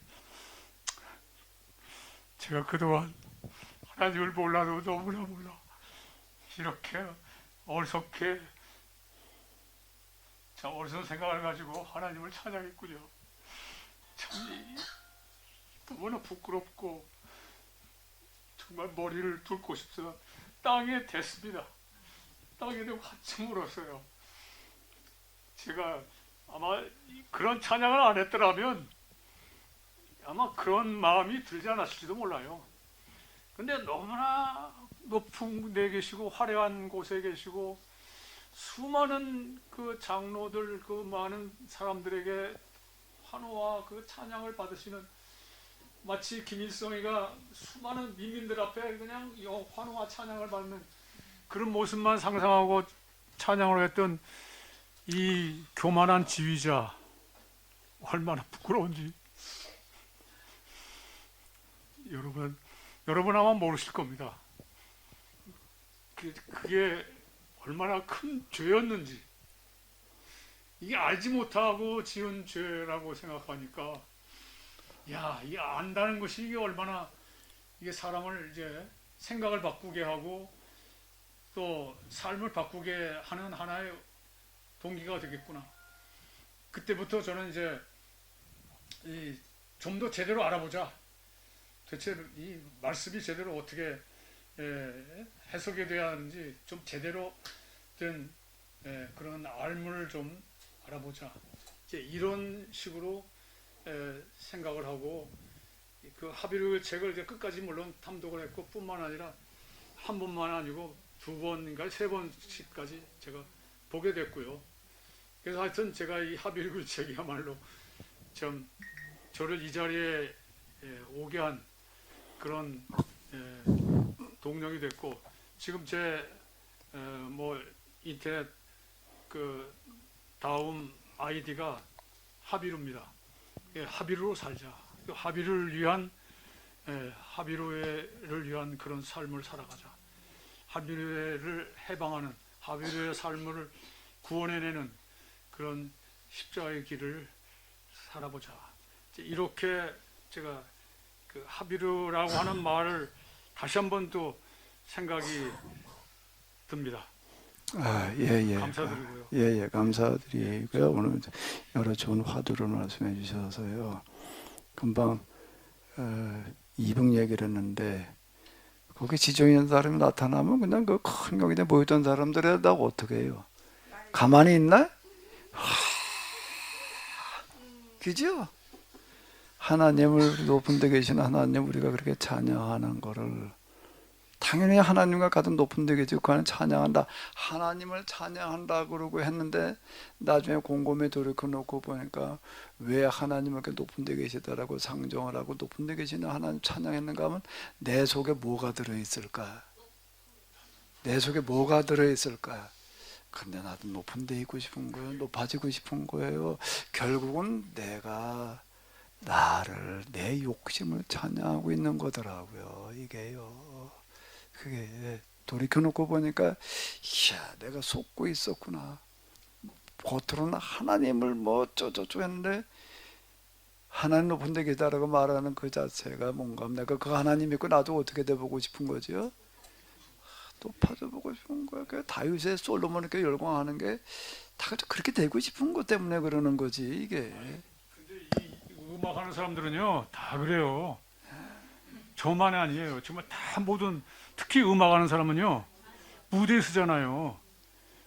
제가 그동안 하나님을 몰라도 너무나 몰라 이렇게 어리석게 참 어리석은 생각을 가지고 하나님을 찬양했군요. 참 너무나 부끄럽고 정말 머리를 뚫고 싶어서 땅에 댔습니다. 땅에 대고 한참 울었어요. 제가 아마 그런 찬양을 안 했더라면 아마 그런 마음이 들지 않았을지도 몰라요. 근데 너무나 높은 데 계시고 화려한 곳에 계시고 수많은 그 장로들 그 많은 사람들에게 환호와 그 찬양을 받으시는 마치 김일성이가 수많은 민민들 앞에 그냥 환호와 찬양을 받는 그런 모습만 상상하고 찬양을 했던 이 교만한 지휘자 얼마나 부끄러운지 여러분 아마 모르실 겁니다. 그게 얼마나 큰 죄였는지 이게 알지 못하고 지은 죄라고 생각하니까 이게 안다는 것이 이게 얼마나 이게 사람을 이제 생각을 바꾸게 하고 또 삶을 바꾸게 하는 하나의 동기가 되겠구나. 그때부터 저는 이제 좀 더 제대로 알아보자. 대체 이 말씀이 제대로 어떻게 해석이 돼야 하는지 좀 제대로 된 그런 알문을 좀 알아보자. 이제 이런 식으로 생각을 하고 그 하비루 책을 이제 끝까지 물론 탐독을 했고 뿐만 아니라 한 번만 아니고 두 번인가 세 번씩까지 제가 보게 됐고요. 그래서 하여튼 제가 이 하비루 책이야말로 참 저를 이 자리에 오게 한 그런 동력이 됐고, 지금 제 뭐 인터넷 그 다음 아이디가 하비루입니다. 하비루로 살자. 하비루를 위한 하비루를 위한 그런 삶을 살아가자. 하비루를 해방하는, 하비루의 삶을 구원해내는 그런 십자가의 길을 살아보자. 이렇게 제가 그 하비루라고 하는 말을 다시 한 번 또 생각이 듭니다. 예. 감사드리고요. 예, 감사드리고요. 오늘 여러 좋은 화두를 말씀해 주셔서요. 금방 이북 얘기를 했는데, 거기 지정에 있는 사람이 나타나면 그냥 그 큰 경기에 모였던 사람들에 다 어떻게 해요? 가만히 있나? 그죠? 하나님을 높은 데 계신 하나님 우리가 그렇게 찬양하는 거를, 당연히 하나님과 같은 높은 데 계시고 그는 찬양한다, 하나님을 찬양한다 그러고 했는데, 나중에 곰곰이 돌이켜 놓고 보니까 왜 하나님을 이렇게 높은 데 계시다라고 상정을 하고 높은 데 계시는 하나님 찬양했는가 하면, 내 속에 뭐가 들어있을까? 내 속에 뭐가 들어있을까? 근데 나도 높은 데 있고 싶은 거예요. 높아지고 싶은 거예요. 결국은 내가 나를, 내 욕심을 찬양하고 있는 거더라고요. 이게요. 그게 돌이켜놓고 보니까, 이야, 내가 속고 있었구나. 겉으로는 하나님을 뭐 어쩌저쩌 했는데, 하나님 높은 데 계시다라고 말하는 그 자체가 뭔가, 내가 그 하나님 믿고 나도 어떻게 돼보고 싶은 거죠? 높아져 보고 싶은 거야. 그 다윗의 솔로몬 이렇게 열광하는 게 다 그렇게 되고 싶은 것 때문에 그러는 거지, 이게. 근데 이 음악하는 사람들은요 다 그래요. 저만이 아니에요. 정말 다 모든, 특히 음악하는 사람은요 무대에 서잖아요.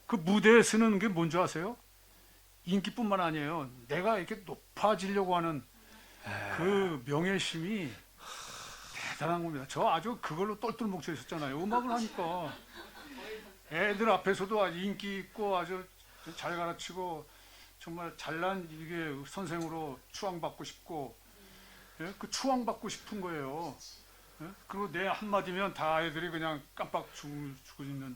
그 무대에 서는 게 뭔지 아세요? 인기뿐만 아니에요. 내가 이렇게 높아지려고 하는 그 명예심이 대단한 겁니다. 저 아주 그걸로 똘똘 뭉쳐 있었잖아요. 음악을 하니까 애들 앞에서도 아주 인기 있고 아주 잘 가르치고 정말 잘난 이게 선생으로 추앙받고 싶고, 예? 그 추앙받고 싶은 거예요. 예? 그리고 내 한마디면 다 애들이 그냥 깜빡 죽고 있는,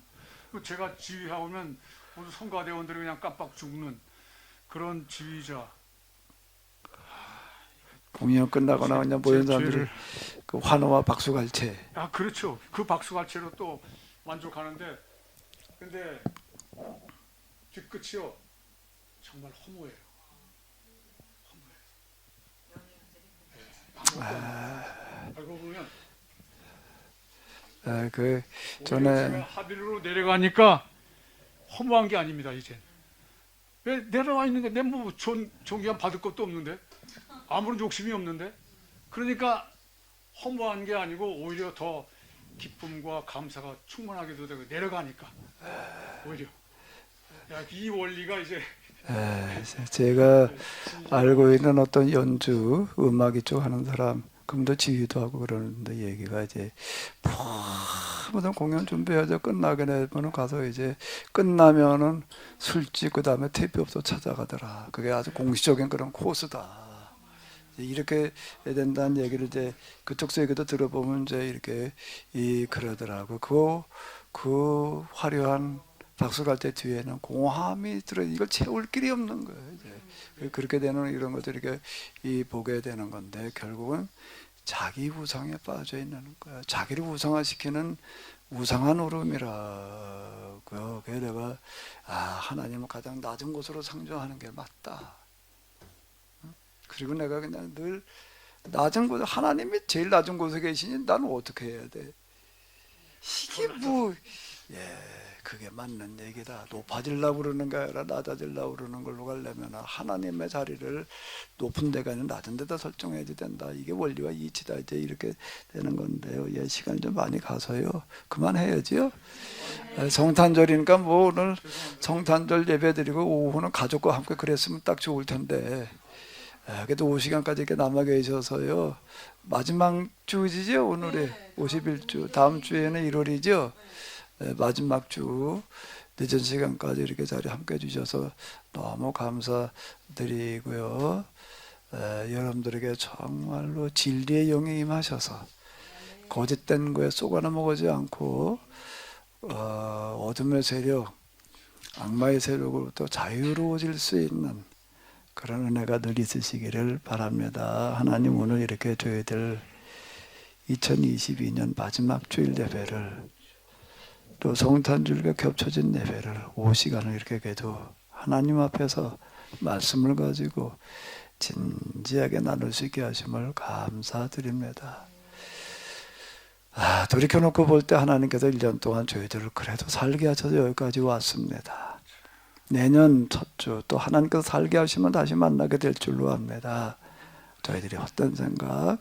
그리고 제가 지휘하면 모두 성가대원들이 그냥 깜빡 죽는 그런 지휘자. 공연 끝나거나 그냥 모인 사람들이 그 환호와 박수갈채. 아, 그렇죠. 그 박수갈채로 또 만족하는데, 근데 뒷끝이요 정말 허무해요. 알고 보면 그 전에 전에 합의로 내려가니까 허무한 게 아닙니다. 이제 왜 내려와 있는데 내 뭐 존귀한 받을 것도 없는데, 아무런 욕심이 없는데, 그러니까 허무한 게 아니고 오히려 더 기쁨과 감사가 충만하게도 되고, 내려가니까 오히려 이 원리가 이제 제가 알고 있는 어떤 연주 음악 이쪽 하는 사람, 그분도 지휘도 하고 그러는데, 얘기가 이제 무슨 공연 준비하자 끝나게 되면 가서 이제 끝나면은 술집, 그 다음에 테이프업소 찾아가더라. 그게 아주 공식적인 그런 코스다. 이렇게 해야 된다는 얘기를 이제 그쪽 얘기도 들어보면 이제 이렇게 그러더라고. 그 화려한 박수갈채 뒤에는 공허함이 들어, 이걸 채울 길이 없는 거예요. 이제 그렇게 되는 이런 것들을 이렇게 보게 되는 건데, 결국은 자기 우상에 빠져 있는 거야. 자기를 우상화시키는 우상한 울음이라고요. 그래서 내가 하나님을 가장 낮은 곳으로 상정하는 게 맞다. 그리고 내가 그냥 늘 낮은 곳에, 하나님이 제일 낮은 곳에 계시니 나는 어떻게 해야 돼? 이게 뭐, 그게 맞는 얘기다. 높아지려고 그러는 게 아니라 낮아지려고 그러는 걸로 가려면 하나님의 자리를 높은 데가 아니라 낮은 데다 설정해야 된다. 이게 원리와 이치다. 이제 이렇게 되는 건데요. 시간이 좀 많이 가서요. 그만해야지요. 성탄절이니까 뭐 오늘 성탄절 예배 드리고 오후는 가족과 함께 그랬으면 딱 좋을 텐데, 그래도 5시간까지 이렇게 남아 계셔서요. 마지막 주지죠, 오늘이. 51주. 다음 주에는 1월이죠. 마지막 주 늦은 시간까지 이렇게 자리 함께 해주셔서 너무 감사드리고요. 여러분들에게 정말로 진리의 영이 임하셔서 거짓된 거에 쏘가넘어가지 않고 어둠의 세력, 악마의 세력으로부터 자유로워질 수 있는 그런 은혜가 늘 있으시기를 바랍니다. 하나님 오늘 이렇게 저희들 2022년 마지막 주일 예배를 또 성탄절과 겹쳐진 예배를 5시간을 이렇게 해도 하나님 앞에서 말씀을 가지고 진지하게 나눌 수 있게 하심을 감사드립니다. 돌이켜놓고 볼 때 하나님께서 1년 동안 저희들을 그래도 살게 하셔서 여기까지 왔습니다. 내년 첫 주 또 하나님께서 살게 하시면 다시 만나게 될 줄로 압니다. 저희들이 헛된 생각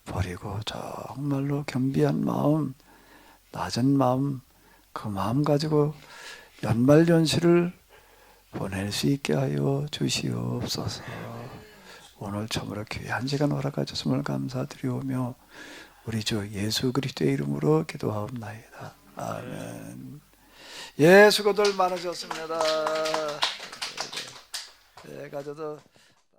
버리고 정말로 겸비한 마음, 낮은 마음, 그 마음 가지고 연말연시를 보낼 수 있게 하여 주시옵소서. 오늘 참으로 귀한 시간 허락하셨음을 감사드리오며 우리 주 예수 그리스도의 이름으로 기도하옵나이다. 아멘. 예, 수고들 많으셨습니다. 예, 가져도